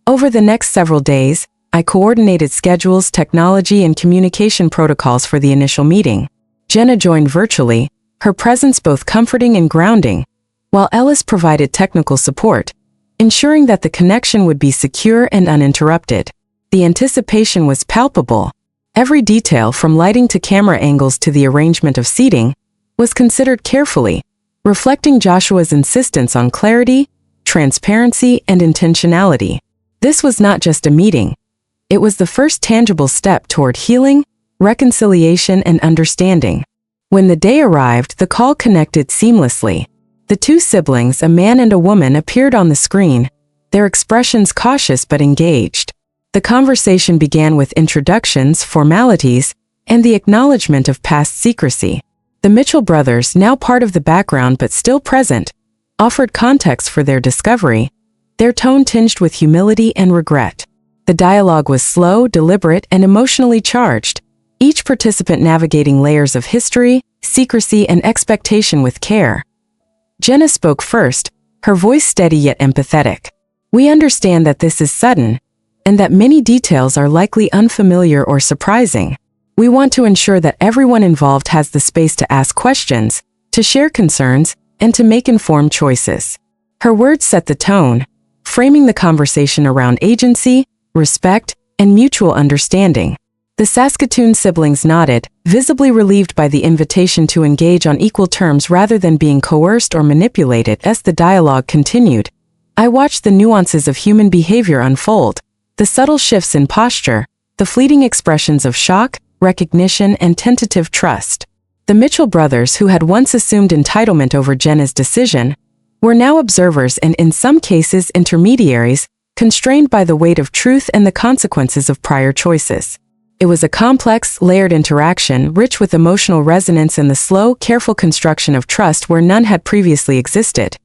Over the next several days, I coordinated schedules, technology, and communication protocols for the initial meeting. Jenna joined virtually, her presence both comforting and grounding, while Ellis provided technical support, ensuring that the connection would be secure and uninterrupted. The anticipation was palpable. Every detail, from lighting to camera angles to the arrangement of seating, was considered carefully, reflecting Joshua's insistence on clarity, transparency, and intentionality. This was not just a meeting. It was the first tangible step toward healing, reconciliation, and understanding. When the day arrived, the call connected seamlessly. The two siblings, a man and a woman, appeared on the screen, their expressions cautious but engaged. The conversation began with introductions, formalities, and the acknowledgement of past secrecy. The Mitchell brothers, now part of the background but still present, offered context for their discovery, their tone tinged with humility and regret. The dialogue was slow, deliberate, and emotionally charged, each participant navigating layers of history, secrecy, and expectation with care. Jenna spoke first, her voice steady yet empathetic. "We understand that this is sudden, and that many details are likely unfamiliar or surprising. We want to ensure that everyone involved has the space to ask questions, to share concerns, and to make informed choices." Her words set the tone, framing the conversation around agency, respect, and mutual understanding. The Saskatoon siblings nodded, visibly relieved by the invitation to engage on equal terms rather than being coerced or manipulated. As the dialogue continued, I watched the nuances of human behavior unfold, the subtle shifts in posture, the fleeting expressions of shock, recognition, and tentative trust. The Mitchell brothers, who had once assumed entitlement over Jenna's decision, were now observers and, in some cases, intermediaries, constrained by the weight of truth and the consequences of prior choices. It was a complex, layered interaction, rich with emotional resonance and the slow, careful construction of trust where none had previously existed.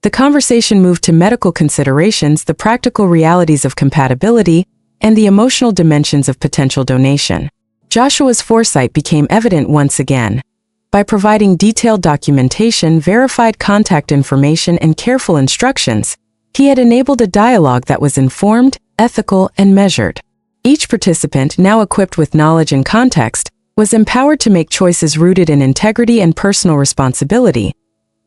The conversation moved to medical considerations, the practical realities of compatibility, and the emotional dimensions of potential donation. Joshua's foresight became evident once again. By providing detailed documentation, verified contact information, and careful instructions, he had enabled a dialogue that was informed, ethical, and measured. Each participant, now equipped with knowledge and context, was empowered to make choices rooted in integrity and personal responsibility.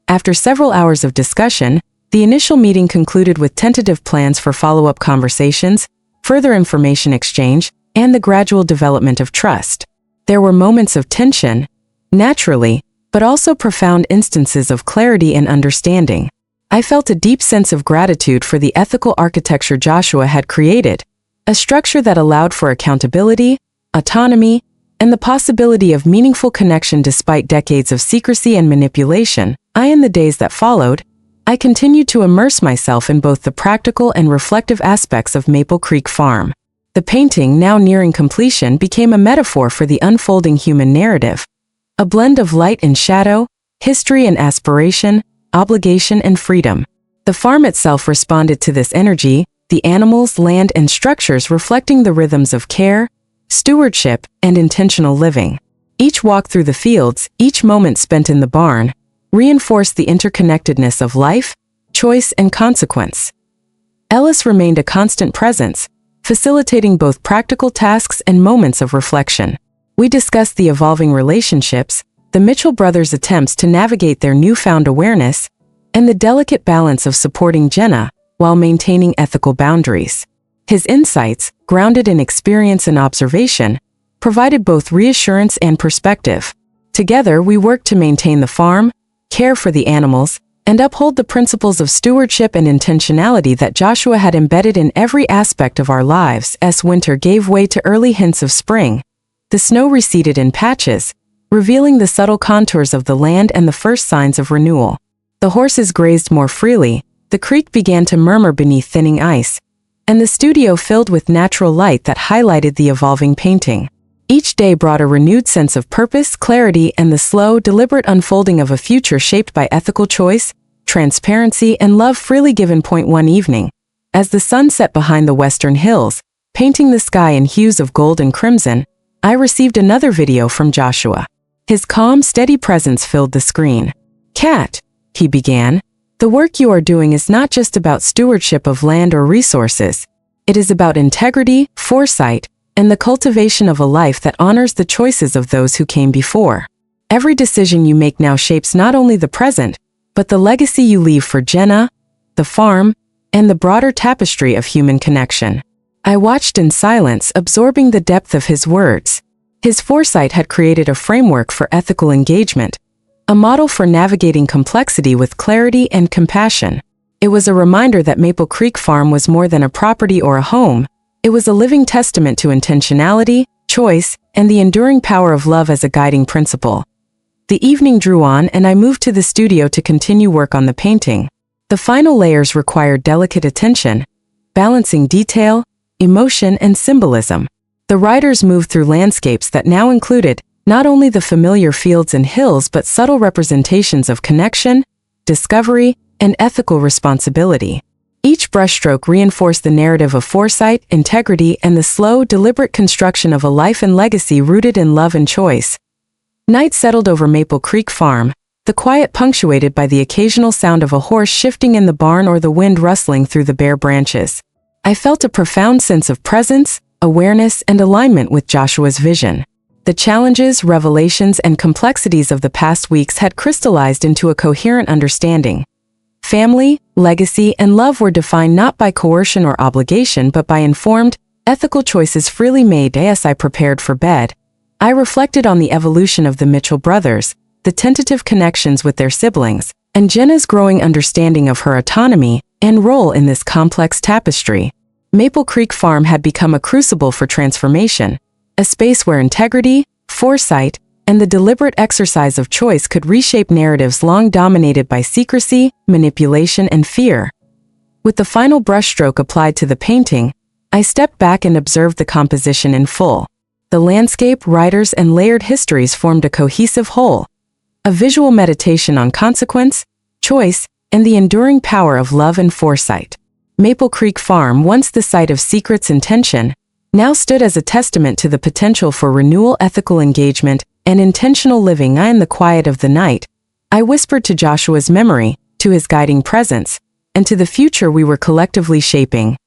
After several hours of discussion, the initial meeting concluded with tentative plans for follow-up conversations, further information exchange, and the gradual development of trust. There were moments of tension, naturally, but also profound instances of clarity and understanding. I felt a deep sense of gratitude for the ethical architecture Joshua had created, a structure that allowed for accountability, autonomy, and the possibility of meaningful connection despite decades of secrecy and manipulation. In the days that followed, I continued to immerse myself in both the practical and reflective aspects of Maple Creek Farm. The painting, now nearing completion, became a metaphor for the unfolding human narrative, a blend of light and shadow, history and aspiration, obligation and freedom. The farm itself responded to this energy, the animals, land, and structures reflecting the rhythms of care, stewardship, and intentional living. Each walk through the fields, each moment spent in the barn, reinforced the interconnectedness of life, choice, and consequence. Ellis remained a constant presence, facilitating both practical tasks and moments of reflection. We discussed the evolving relationships, the Mitchell brothers' attempts to navigate their newfound awareness, and the delicate balance of supporting Jenna while maintaining ethical boundaries. His insights, grounded in experience and observation, provided both reassurance and perspective. Together, we worked to maintain the farm, care for the animals, and uphold the principles of stewardship and intentionality that Joshua had embedded in every aspect of our lives. As winter gave way to early hints of spring, the snow receded in patches, revealing the subtle contours of the land and the first signs of renewal. The horses grazed more freely, the creek began to murmur beneath thinning ice, and the studio filled with natural light that highlighted the evolving painting. Each day brought a renewed sense of purpose, clarity, and the slow, deliberate unfolding of a future shaped by ethical choice, transparency, and love freely given. One evening, as the sun set behind the western hills, painting the sky in hues of gold and crimson, I received another video from Joshua. His calm, steady presence filled the screen. "Kat," he began, "the work you are doing is not just about stewardship of land or resources. It is about integrity, foresight, and the cultivation of a life that honors the choices of those who came before. Every decision you make now shapes not only the present, but the legacy you leave for Jenna, the farm, and the broader tapestry of human connection." I watched in silence, absorbing the depth of his words. His foresight had created a framework for ethical engagement, a model for navigating complexity with clarity and compassion. It was a reminder that Maple Creek Farm was more than a property or a home. It was a living testament to intentionality, choice, and the enduring power of love as a guiding principle. The evening drew on, and I moved to the studio to continue work on the painting. The final layers required delicate attention, balancing detail, emotion, and symbolism. The writers moved through landscapes that now included not only the familiar fields and hills but subtle representations of connection, discovery, and ethical responsibility. Each brushstroke reinforced the narrative of foresight, integrity, and the slow, deliberate construction of a life and legacy rooted in love and choice. Night settled over Maple Creek Farm, the quiet punctuated by the occasional sound of a horse shifting in the barn or the wind rustling through the bare branches. I felt a profound sense of presence, awareness, and alignment with Joshua's vision. The challenges, revelations, and complexities of the past weeks had crystallized into a coherent understanding. Family, legacy, and love were defined not by coercion or obligation but by informed, ethical choices freely made. As I prepared for bed, I reflected on the evolution of the Mitchell brothers, the tentative connections with their siblings, and Jenna's growing understanding of her autonomy and role in this complex tapestry. Maple Creek Farm had become a crucible for transformation, a space where integrity, foresight, and the deliberate exercise of choice could reshape narratives long dominated by secrecy, manipulation, and fear. With the final brushstroke applied to the painting, I stepped back and observed the composition in full. The landscape, writers, and layered histories formed a cohesive whole, a visual meditation on consequence, choice, and the enduring power of love and foresight. Maple Creek Farm, once the site of secrets and tension, now stood as a testament to the potential for renewal, ethical engagement, and intentional living. In the quiet of the night, I whispered to Joshua's memory, to his guiding presence, and to the future we were collectively shaping.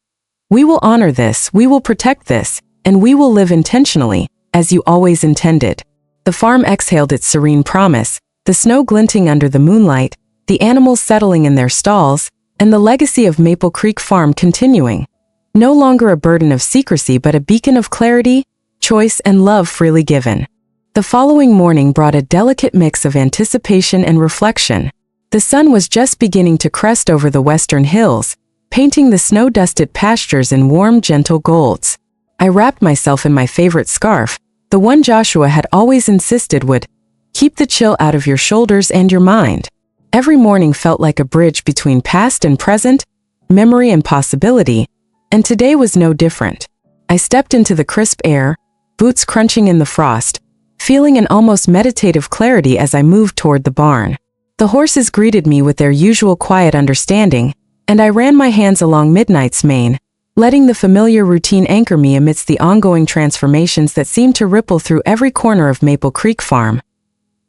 "We will honor this, we will protect this, and we will live intentionally, as you always intended." The farm exhaled its serene promise, the snow glinting under the moonlight, the animals settling in their stalls, and the legacy of Maple Creek Farm continuing. No longer a burden of secrecy but a beacon of clarity, choice, and love freely given. The following morning brought a delicate mix of anticipation and reflection. The sun was just beginning to crest over the western hills, painting the snow-dusted pastures in warm, gentle golds. I wrapped myself in my favorite scarf, the one Joshua had always insisted would keep the chill out of your shoulders and your mind. Every morning felt like a bridge between past and present, memory and possibility, and today was no different. I stepped into the crisp air, boots crunching in the frost, feeling an almost meditative clarity as I moved toward the barn. The horses greeted me with their usual quiet understanding, and I ran my hands along Midnight's mane, letting the familiar routine anchor me amidst the ongoing transformations that seemed to ripple through every corner of Maple Creek Farm.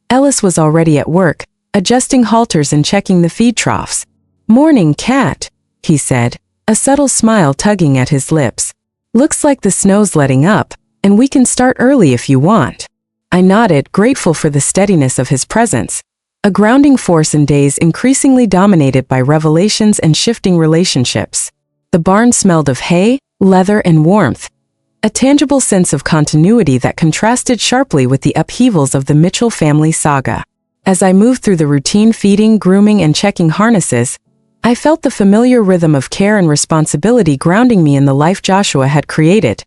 Ellis was already at work, adjusting halters and checking the feed troughs. "Morning, Kat," he said, a subtle smile tugging at his lips. "Looks like the snow's letting up, and we can start early if you want." I nodded, grateful for the steadiness of his presence, a grounding force in days increasingly dominated by revelations and shifting relationships. The barn smelled of hay, leather, and warmth, a tangible sense of continuity that contrasted sharply with the upheavals of the Mitchell family saga. As I moved through the routine feeding, grooming, and checking harnesses, I felt the familiar rhythm of care and responsibility grounding me in the life Joshua had created.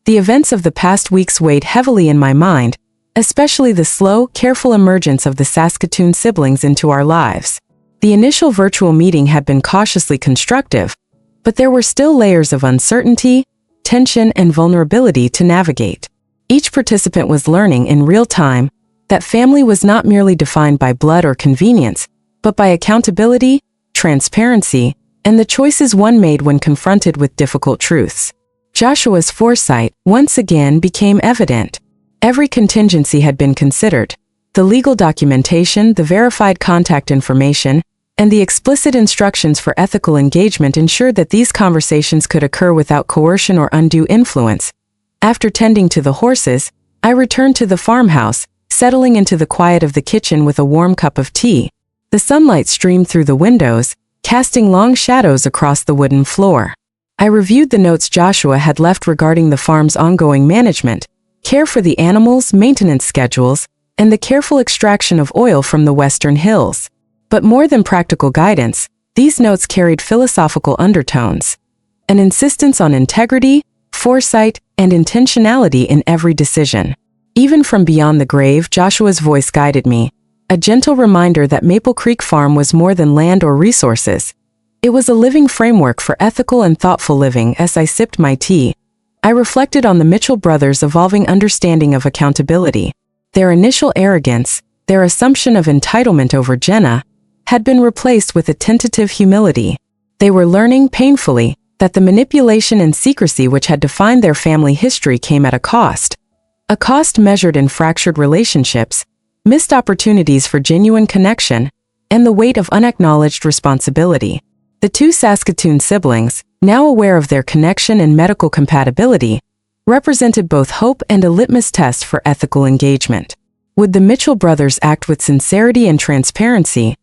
The events of the past weeks weighed heavily in my mind, especially the slow, careful emergence of the Saskatoon siblings into our lives. The initial virtual meeting had been cautiously constructive, but there were still layers of uncertainty, tension, and vulnerability to navigate. Each participant was learning in real time that family was not merely defined by blood or convenience, but by accountability, transparency, and the choices one made when confronted with difficult truths. Joshua's foresight once again became evident. Every contingency had been considered. The legal documentation, the verified contact information, and the explicit instructions for ethical engagement ensured that these conversations could occur without coercion or undue influence. After tending to the horses, I returned to the farmhouse, settling into the quiet of the kitchen with a warm cup of tea. The sunlight streamed through the windows, casting long shadows across the wooden floor. I reviewed the notes Joshua had left regarding the farm's ongoing management, care for the animals, maintenance schedules, and the careful extraction of oil from the western hills. But more than practical guidance, these notes carried philosophical undertones. An insistence on integrity, foresight, and intentionality in every decision. Even from beyond the grave, Joshua's voice guided me, a gentle reminder that Maple Creek Farm was more than land or resources. It was a living framework for ethical and thoughtful living. As I sipped my tea, I reflected on the Mitchell brothers' evolving understanding of accountability. Their initial arrogance, their assumption of entitlement over Jenna, had been replaced with a tentative humility. They were learning painfully that the manipulation and secrecy which had defined their family history came at a cost measured in fractured relationships, missed opportunities for genuine connection, and the weight of unacknowledged responsibility. The two Saskatoon siblings, now aware of their connection and medical compatibility, represented both hope and a litmus test for ethical engagement. Would the Mitchell brothers act with sincerity and transparency,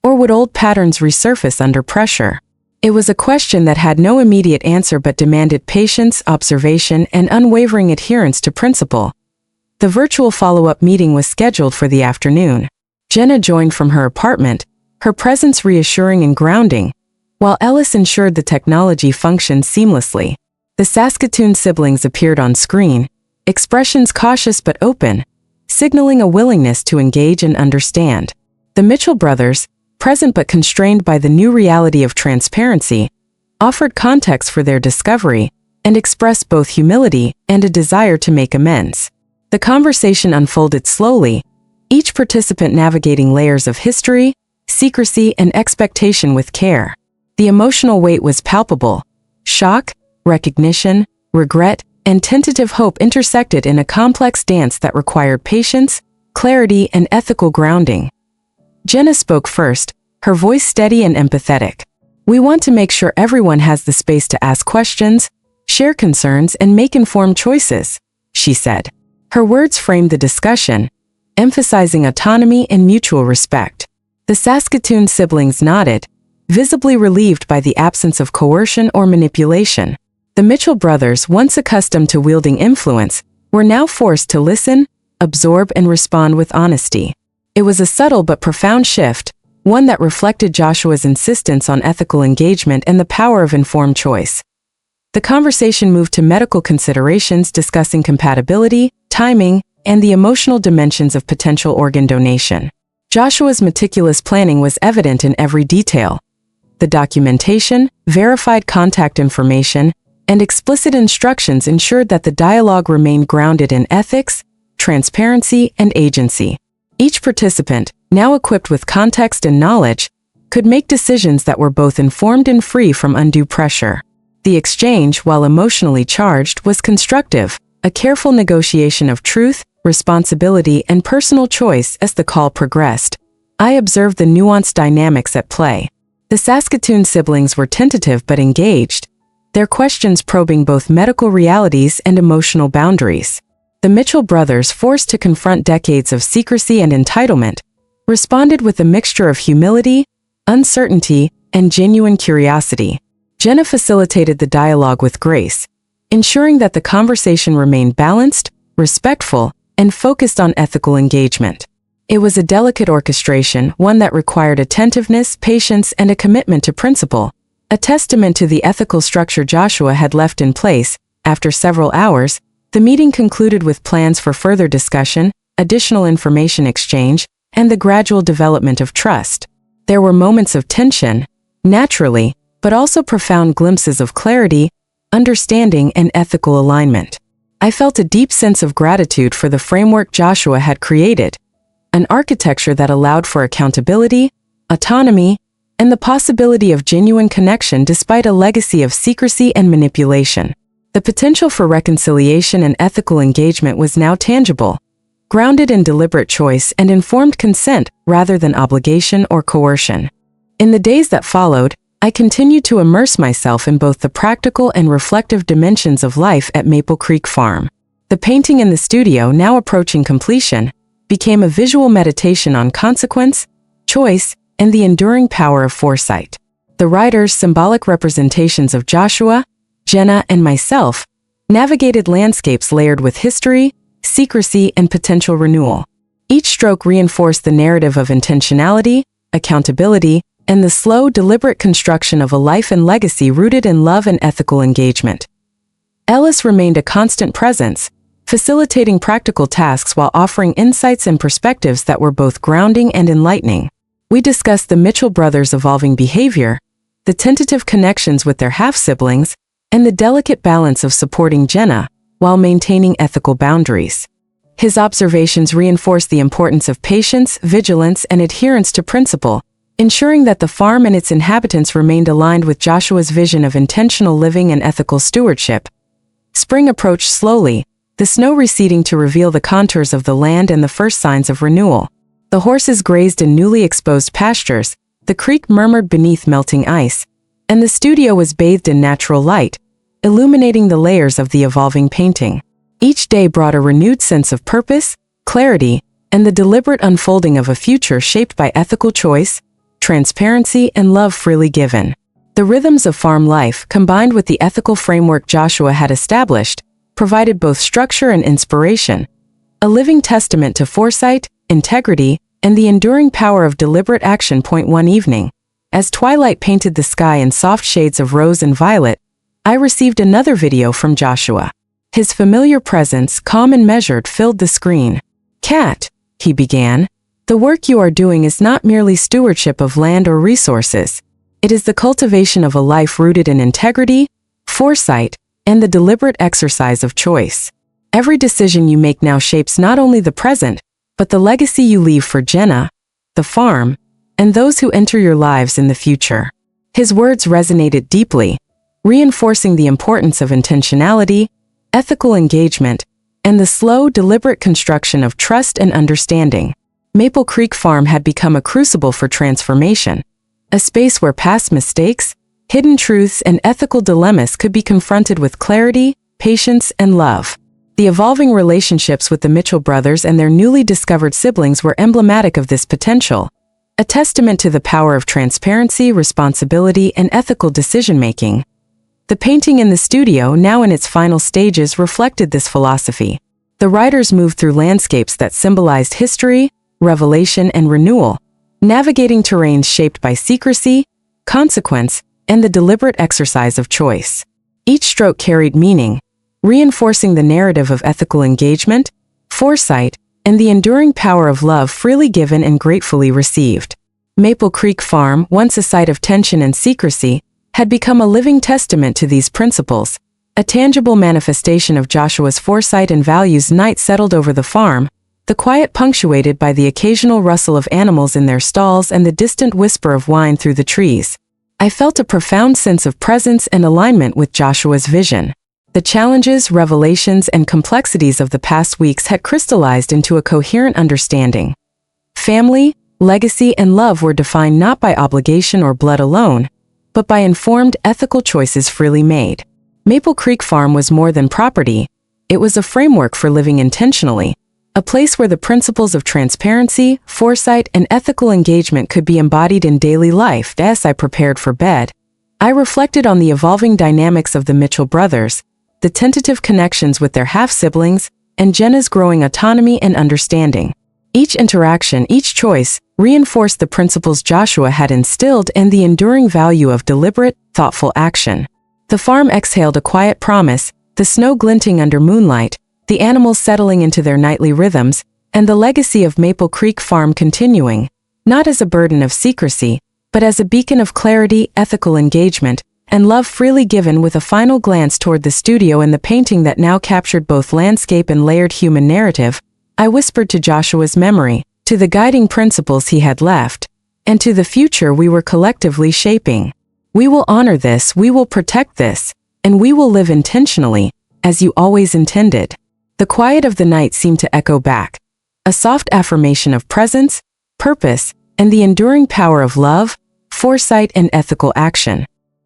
or would old patterns resurface under pressure? It was a question that had no immediate answer but demanded patience, observation, and unwavering adherence to principle. The virtual follow-up meeting was scheduled for the afternoon. Jenna joined from her apartment, her presence reassuring and grounding, while Ellis ensured the technology functioned seamlessly. The Saskatoon siblings appeared on screen, expressions cautious but open, signaling a willingness to engage and understand. The Mitchell brothers, present but constrained by the new reality of transparency, offered context for their discovery and expressed both humility and a desire to make amends. The conversation unfolded slowly, each participant navigating layers of history, secrecy, and expectation with care. The emotional weight was palpable. Shock, recognition, regret, and tentative hope intersected in a complex dance that required patience, clarity, and ethical grounding. Jenna spoke first, her voice steady and empathetic. "We want to make sure everyone has the space to ask questions, share concerns, and make informed choices," she said. Her words framed the discussion, emphasizing autonomy and mutual respect. The Saskatoon siblings nodded, visibly relieved by the absence of coercion or manipulation. The Mitchell brothers, once accustomed to wielding influence, were now forced to listen, absorb, and respond with honesty. It was a subtle but profound shift, one that reflected Joshua's insistence on ethical engagement and the power of informed choice. The conversation moved to medical considerations, discussing compatibility, timing, and the emotional dimensions of potential organ donation. Joshua's meticulous planning was evident in every detail. The documentation, verified contact information, and explicit instructions ensured that the dialogue remained grounded in ethics, transparency, and agency. Each participant, now equipped with context and knowledge, could make decisions that were both informed and free from undue pressure. The exchange, while emotionally charged, was constructive, a careful negotiation of truth, responsibility, and personal choice. As the call progressed, I observed the nuanced dynamics at play. The Saskatoon siblings were tentative but engaged, their questions probing both medical realities and emotional boundaries. The Mitchell brothers, forced to confront decades of secrecy and entitlement, responded with a mixture of humility, uncertainty, and genuine curiosity. Jenna facilitated the dialogue with grace, ensuring that the conversation remained balanced, respectful, and focused on ethical engagement. It was a delicate orchestration, one that required attentiveness, patience, and a commitment to principle, a testament to the ethical structure Joshua had left in place. After several hours, the meeting concluded with plans for further discussion, additional information exchange, and the gradual development of trust. There were moments of tension, naturally, but also profound glimpses of clarity, understanding, and ethical alignment. I felt a deep sense of gratitude for the framework Joshua had created, an architecture that allowed for accountability, autonomy, and the possibility of genuine connection despite a legacy of secrecy and manipulation. The potential for reconciliation and ethical engagement was now tangible, grounded in deliberate choice and informed consent rather than obligation or coercion. In the days that followed, I continued to immerse myself in both the practical and reflective dimensions of life at Maple Creek Farm. The painting in the studio, now approaching completion, became a visual meditation on consequence, choice, and the enduring power of foresight. The writer's symbolic representations of Joshua, Jenna, and myself navigated landscapes layered with history, secrecy, and potential renewal. Each stroke reinforced the narrative of intentionality, accountability, and the slow, deliberate construction of a life and legacy rooted in love and ethical engagement. Ellis remained a constant presence, facilitating practical tasks while offering insights and perspectives that were both grounding and enlightening. We discussed the Mitchell brothers' evolving behavior, the tentative connections with their half-siblings, and the delicate balance of supporting Jenna while maintaining ethical boundaries. His observations reinforced the importance of patience, vigilance, and adherence to principle, ensuring that the farm and its inhabitants remained aligned with Joshua's vision of intentional living and ethical stewardship. Spring approached slowly, the snow receding to reveal the contours of the land and the first signs of renewal. The horses grazed in newly exposed pastures, the creek murmured beneath melting ice, and the studio was bathed in natural light, illuminating the layers of the evolving painting. Each day brought a renewed sense of purpose, clarity, and the deliberate unfolding of a future shaped by ethical choice, transparency, and love freely given. The rhythms of farm life, combined with the ethical framework Joshua had established, provided both structure and inspiration, a living testament to foresight, integrity, and the enduring power of deliberate action. One evening, as twilight painted the sky in soft shades of rose and violet, I received another video from Joshua. His familiar presence, calm and measured, filled the screen. "Kat," he began, "the work you are doing is not merely stewardship of land or resources. It is the cultivation of a life rooted in integrity, foresight, and the deliberate exercise of choice. Every decision you make now shapes not only the present, but the legacy you leave for Jenna, the farm, and those who enter your lives in the future." His words resonated deeply, reinforcing the importance of intentionality, ethical engagement, and the slow, deliberate construction of trust and understanding. Maple Creek Farm had become a crucible for transformation, a space where past mistakes, hidden truths, and ethical dilemmas could be confronted with clarity, patience, and love. The evolving relationships with the Mitchell brothers and their newly discovered siblings were emblematic of this potential, a testament to the power of transparency, responsibility, and ethical decision-making. The painting in the studio, now in its final stages, reflected this philosophy. The writers moved through landscapes that symbolized history, revelation, and renewal, navigating terrains shaped by secrecy, consequence, and the deliberate exercise of choice. Each stroke carried meaning, reinforcing the narrative of ethical engagement, foresight, and the enduring power of love freely given and gratefully received. Maple Creek Farm, once a site of tension and secrecy, had become a living testament to these principles, a tangible manifestation of Joshua's foresight and values. Night settled over the farm, the quiet punctuated by the occasional rustle of animals in their stalls and the distant whisper of wine through the trees. I felt a profound sense of presence and alignment with Joshua's vision. The challenges, revelations, and complexities of the past weeks had crystallized into a coherent understanding. Family, legacy, and love were defined not by obligation or blood alone, but by informed, ethical choices freely made. Maple Creek Farm was more than property. It was a framework for living intentionally, a place where the principles of transparency, foresight, and ethical engagement could be embodied in daily life. As I prepared for bed, I reflected on the evolving dynamics of the Mitchell brothers, the tentative connections with their half-siblings, and Jenna's growing autonomy and understanding. Each interaction, each choice, reinforced the principles Joshua had instilled and the enduring value of deliberate, thoughtful action. The farm exhaled a quiet promise, the snow glinting under moonlight, the animals settling into their nightly rhythms, and the legacy of Maple Creek Farm continuing, not as a burden of secrecy, but as a beacon of clarity, ethical engagement, and love freely given. With a final glance toward the studio and the painting that now captured both landscape and layered human narrative, I whispered to Joshua's memory, to the guiding principles he had left, and to the future we were collectively shaping. We will honor this, we will protect this, and we will live intentionally, as you always intended. The quiet of the night seemed to echo back, a soft affirmation of presence, purpose, and the enduring power of love, foresight, and ethical action.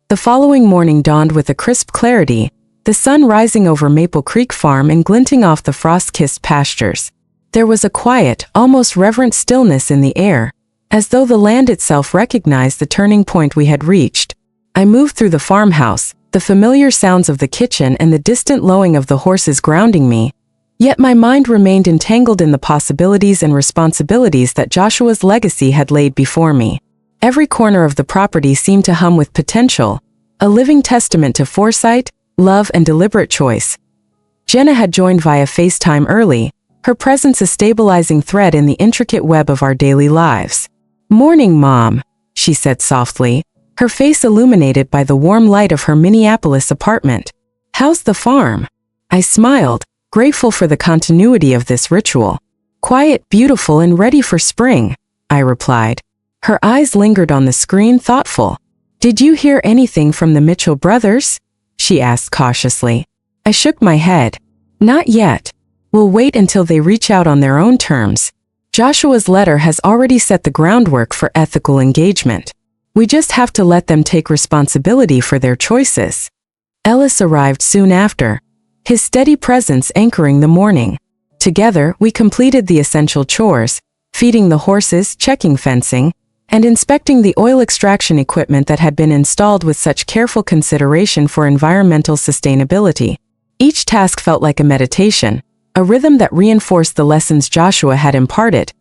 The following morning dawned with a crisp clarity, the sun rising over Maple Creek Farm and glinting off the frost-kissed pastures. There was a quiet, almost reverent stillness in the air, as though the land itself recognized the turning point we had reached. I moved through the farmhouse, the familiar sounds of the kitchen and the distant lowing of the horses grounding me, yet my mind remained entangled in the possibilities and responsibilities that Joshua's legacy had laid before me. Every corner of the property seemed to hum with potential, a living testament to foresight, love, and deliberate choice. Jenna had joined via FaceTime early, her presence a stabilizing thread in the intricate web of our daily lives. "Morning, Mom," she said softly, her face illuminated by the warm light of her Minneapolis apartment. "How's the farm?" I smiled, grateful for the continuity of this ritual. "Quiet, beautiful, and ready for spring," I replied. Her eyes lingered on the screen, thoughtful. "Did you hear anything from the Mitchell brothers?" she asked cautiously. I shook my head. "Not yet. We'll wait until they reach out on their own terms. Joshua's letter has already set the groundwork for ethical engagement. We just have to let them take responsibility for their choices." Ellis arrived soon after, his steady presence anchoring the morning. Together, we completed the essential chores, feeding the horses, checking fencing, and inspecting the oil extraction equipment that had been installed with such careful consideration for environmental sustainability. Each task felt like a meditation, a rhythm that reinforced the lessons Joshua had imparted: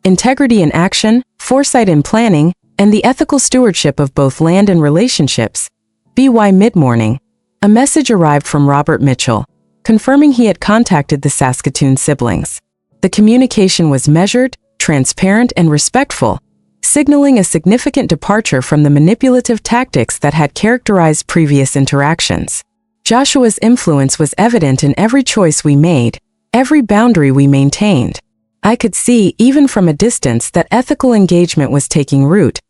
integrity in action, foresight in planning, and the ethical stewardship of both land and relationships. By mid-morning, a message arrived from Robert Mitchell, confirming he had contacted the Saskatoon siblings. The communication was measured, transparent, and respectful, signaling a significant departure from the manipulative tactics that had characterized previous interactions. Joshua's influence was evident in every choice we made, every boundary we maintained. I could see, even from a distance, that ethical engagement was taking root,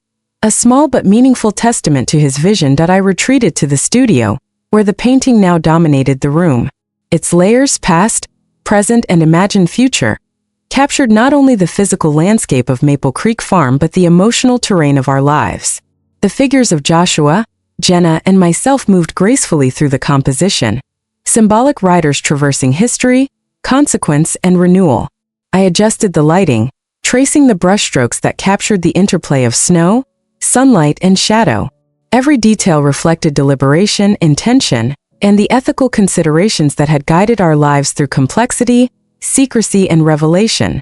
a small but meaningful testament to his vision. That I retreated to the studio, where the painting now dominated the room. Its layers, past, present, and imagined future, captured not only the physical landscape of Maple Creek Farm but the emotional terrain of our lives. The figures of Joshua, Jenna, and myself moved gracefully through the composition, symbolic riders traversing history, consequence, and renewal. I adjusted the lighting, tracing the brushstrokes that captured the interplay of snow, sunlight, and shadow. Every detail reflected deliberation, intention, and the ethical considerations that had guided our lives through complexity, secrecy, and revelation.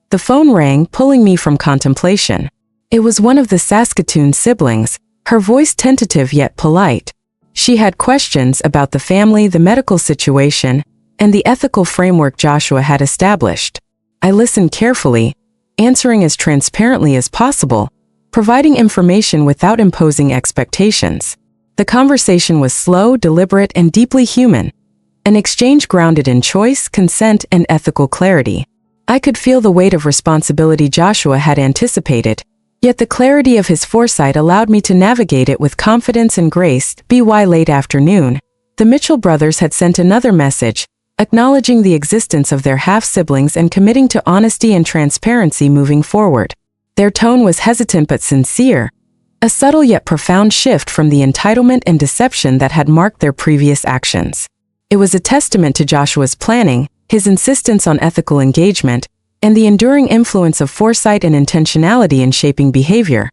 The phone rang, pulling me from contemplation. It was one of the Saskatoon siblings, her voice tentative yet polite. She had questions about the family, the medical situation, and the ethical framework Joshua had established. I listened carefully, answering as transparently as possible, providing information without imposing expectations. The conversation was slow, deliberate, and deeply human, an exchange grounded in choice, consent, and ethical clarity. I could feel the weight of responsibility Joshua had anticipated, yet the clarity of his foresight allowed me to navigate it with confidence and grace. By late afternoon, the Mitchell brothers had sent another message, acknowledging the existence of their half-siblings and committing to honesty and transparency moving forward. Their tone was hesitant but sincere, a subtle yet profound shift from the entitlement and deception that had marked their previous actions. It was a testament to Joshua's planning, his insistence on ethical engagement, and the enduring influence of foresight and intentionality in shaping behavior.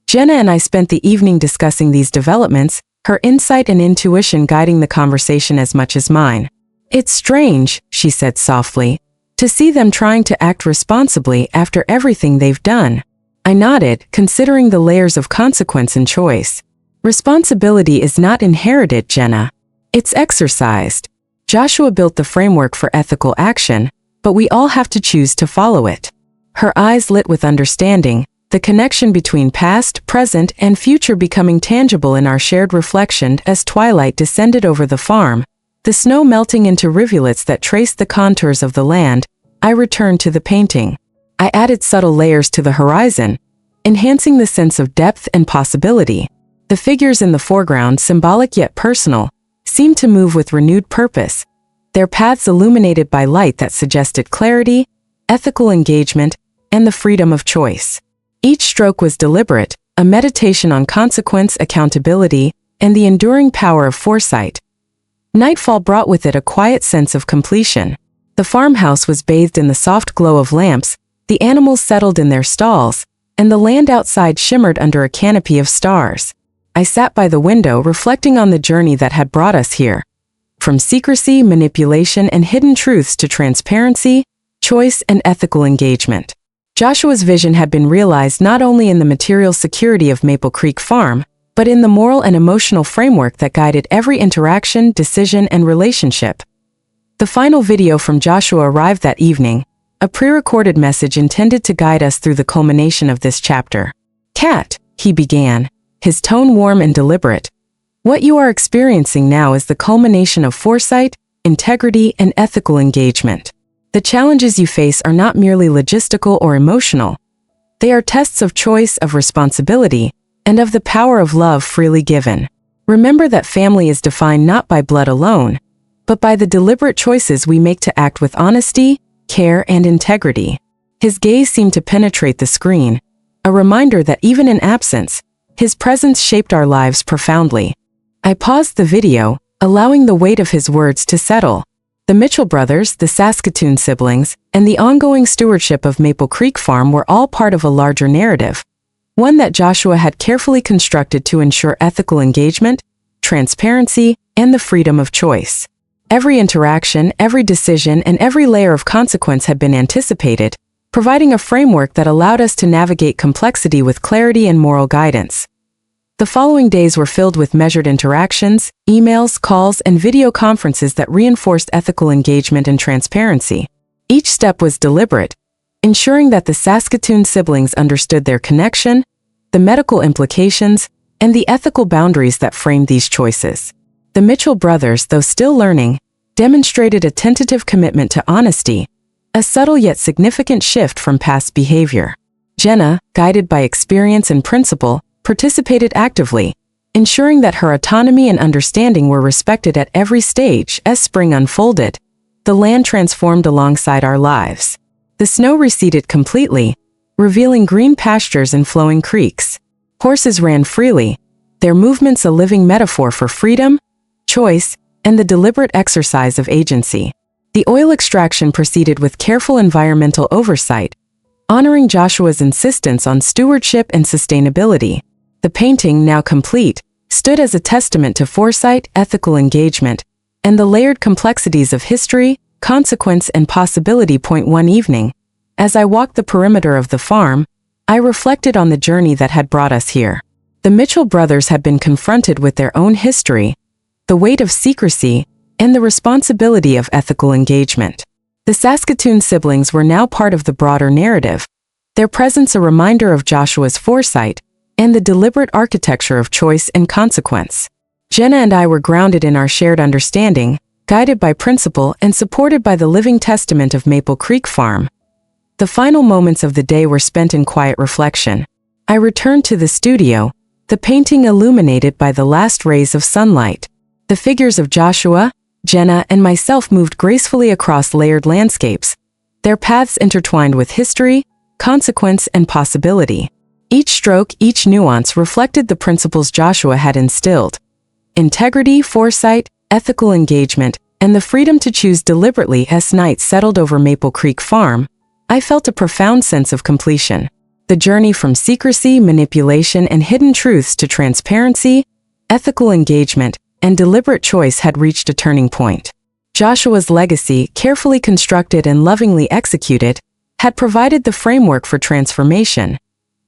Jenna and I spent the evening discussing these developments, her insight and intuition guiding the conversation as much as mine. "It's strange," she said softly, "to To see them trying to act responsibly after everything they've done. I nodded, considering the layers of consequence and choice. Responsibility is not inherited, Jenna. It's exercised. Joshua built the framework for ethical action, but we all have to choose to follow it. Her eyes lit with understanding, the connection between past, present, and future becoming tangible in our shared reflection as twilight descended over the farm, the snow melting into rivulets that traced the contours of the land. I returned to the painting. I added subtle layers to the horizon, enhancing the sense of depth and possibility. The figures in the foreground, symbolic yet personal, seemed to move with renewed purpose, their paths illuminated by light that suggested clarity, ethical engagement, and the freedom of choice. Each stroke was deliberate, a meditation on consequence, accountability, and the enduring power of foresight. Nightfall brought with it a quiet sense of completion. The farmhouse was bathed in the soft glow of lamps, the animals settled in their stalls, and the land outside shimmered under a canopy of stars. I sat by the window reflecting on the journey that had brought us here. From secrecy, manipulation, and hidden truths to transparency, choice, and ethical engagement. Joshua's vision had been realized not only in the material security of Maple Creek Farm, but in the moral and emotional framework that guided every interaction, decision, and relationship. The final video from Joshua arrived that evening, a pre-recorded message intended to guide us through the culmination of this chapter. "Kat," he began, his tone warm and deliberate. "What you are experiencing now is the culmination of foresight, integrity, and ethical engagement. The challenges you face are not merely logistical or emotional. They are tests of choice, of responsibility, and of the power of love freely given. Remember that family is defined not by blood alone, but by the deliberate choices we make to act with honesty, care, and integrity." His gaze seemed to penetrate the screen, a reminder that even in absence, his presence shaped our lives profoundly. I paused the video, allowing the weight of his words to settle. The Mitchell brothers, the Saskatoon siblings, and the ongoing stewardship of Maple Creek Farm were all part of a larger narrative, one that Joshua had carefully constructed to ensure ethical engagement, transparency, and the freedom of choice. Every interaction, every decision, and every layer of consequence had been anticipated, providing a framework that allowed us to navigate complexity with clarity and moral guidance. The following days were filled with measured interactions, emails, calls, and video conferences that reinforced ethical engagement and transparency. Each step was deliberate, ensuring that the Saskatoon siblings understood their connection, the medical implications, and the ethical boundaries that framed these choices. The Mitchell brothers, though still learning, demonstrated a tentative commitment to honesty, a subtle yet significant shift from past behavior. Jenna, guided by experience and principle, participated actively, ensuring that her autonomy and understanding were respected at every stage. As spring unfolded, the land transformed alongside our lives. The snow receded completely, revealing green pastures and flowing creeks. Horses ran freely, their movements a living metaphor for freedom, choice, and the deliberate exercise of agency. The oil extraction proceeded with careful environmental oversight, honoring Joshua's insistence on stewardship and sustainability. The painting, now complete, stood as a testament to foresight, ethical engagement, and the layered complexities of history, consequence, and possibility. One evening, as I walked the perimeter of the farm, I reflected on the journey that had brought us here. The Mitchell brothers had been confronted with their own history, the weight of secrecy, and the responsibility of ethical engagement. The Saskatoon siblings were now part of the broader narrative, their presence a reminder of Joshua's foresight and the deliberate architecture of choice and consequence. Jenna and I were grounded in our shared understanding, guided by principle and supported by the living testament of Maple Creek Farm. The final moments of the day were spent in quiet reflection. I returned to the studio, the painting illuminated by the last rays of sunlight. The figures of Joshua, Jenna, and myself moved gracefully across layered landscapes, their paths intertwined with history, consequence, and possibility. Each stroke, each nuance reflected the principles Joshua had instilled: integrity, foresight, ethical engagement, and the freedom to choose deliberately. As night settled over Maple Creek Farm, I felt a profound sense of completion. The journey from secrecy, manipulation, and hidden truths to transparency, ethical engagement, and deliberate choice had reached a turning point. Joshua's legacy, carefully constructed and lovingly executed, had provided the framework for transformation,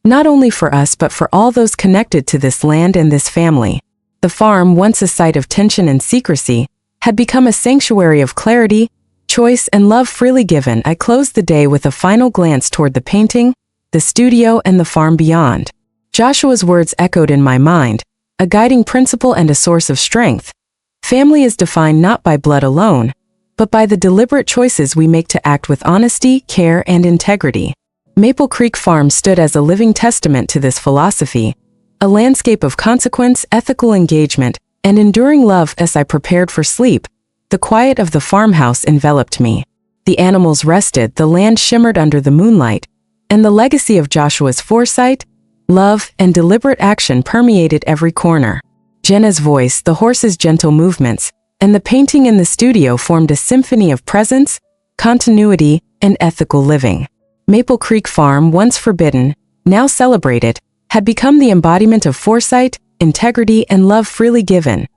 not only for us but for all those connected to this land and this family. The farm, once a site of tension and secrecy, had become a sanctuary of clarity, choice, and love freely given. I closed the day with a final glance toward the painting, the studio, and the farm beyond. Joshua's words echoed in my mind, a guiding principle and a source of strength. Family is defined not by blood alone, but by the deliberate choices we make to act with honesty, care, and integrity. Maple Creek Farm stood as a living testament to this philosophy, a landscape of consequence, ethical engagement, and enduring love. As I prepared for sleep, the quiet of the farmhouse enveloped me. The animals rested, the land shimmered under the moonlight, and the legacy of Joshua's foresight, love, and deliberate action permeated every corner. Jenna's voice, the horse's gentle movements, and the painting in the studio formed a symphony of presence, continuity, and ethical living. Maple Creek Farm, once forbidden, now celebrated, had become the embodiment of foresight, integrity, and love freely given.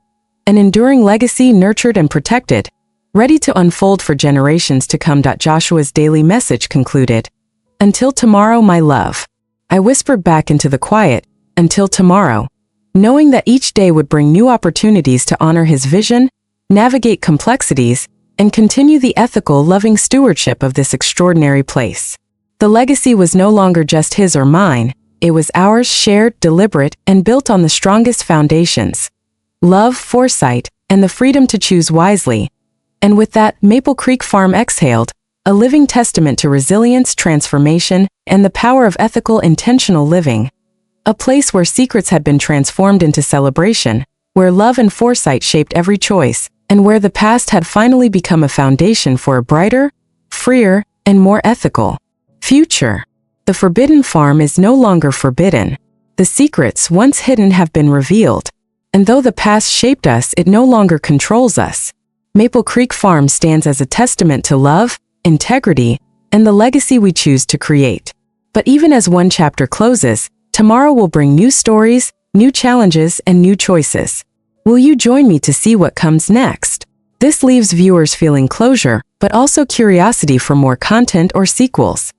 An enduring legacy nurtured and protected, ready to unfold for generations to come. Joshua's daily message concluded, "Until tomorrow, my love." I whispered back into the quiet, "Until tomorrow," knowing that each day would bring new opportunities to honor his vision, navigate complexities, and continue the ethical, loving stewardship of this extraordinary place. The legacy was no longer just his or mine. It was ours, shared, deliberate, and built on the strongest foundations: love, foresight, and the freedom to choose wisely. And with that, Maple Creek Farm exhaled, a living testament to resilience, transformation, and the power of ethical, intentional living. A place where secrets had been transformed into celebration, where love and foresight shaped every choice, and where the past had finally become a foundation for a brighter, freer, and more ethical future. The Forbidden Farm is no longer forbidden. The secrets once hidden have been revealed. And though the past shaped us, it no longer controls us. Maple Creek Farm stands as a testament to love, integrity, and the legacy we choose to create. But even as one chapter closes, tomorrow will bring new stories, new challenges, and new choices. Will you join me to see what comes next? This leaves viewers feeling closure, but also curiosity for more content or sequels.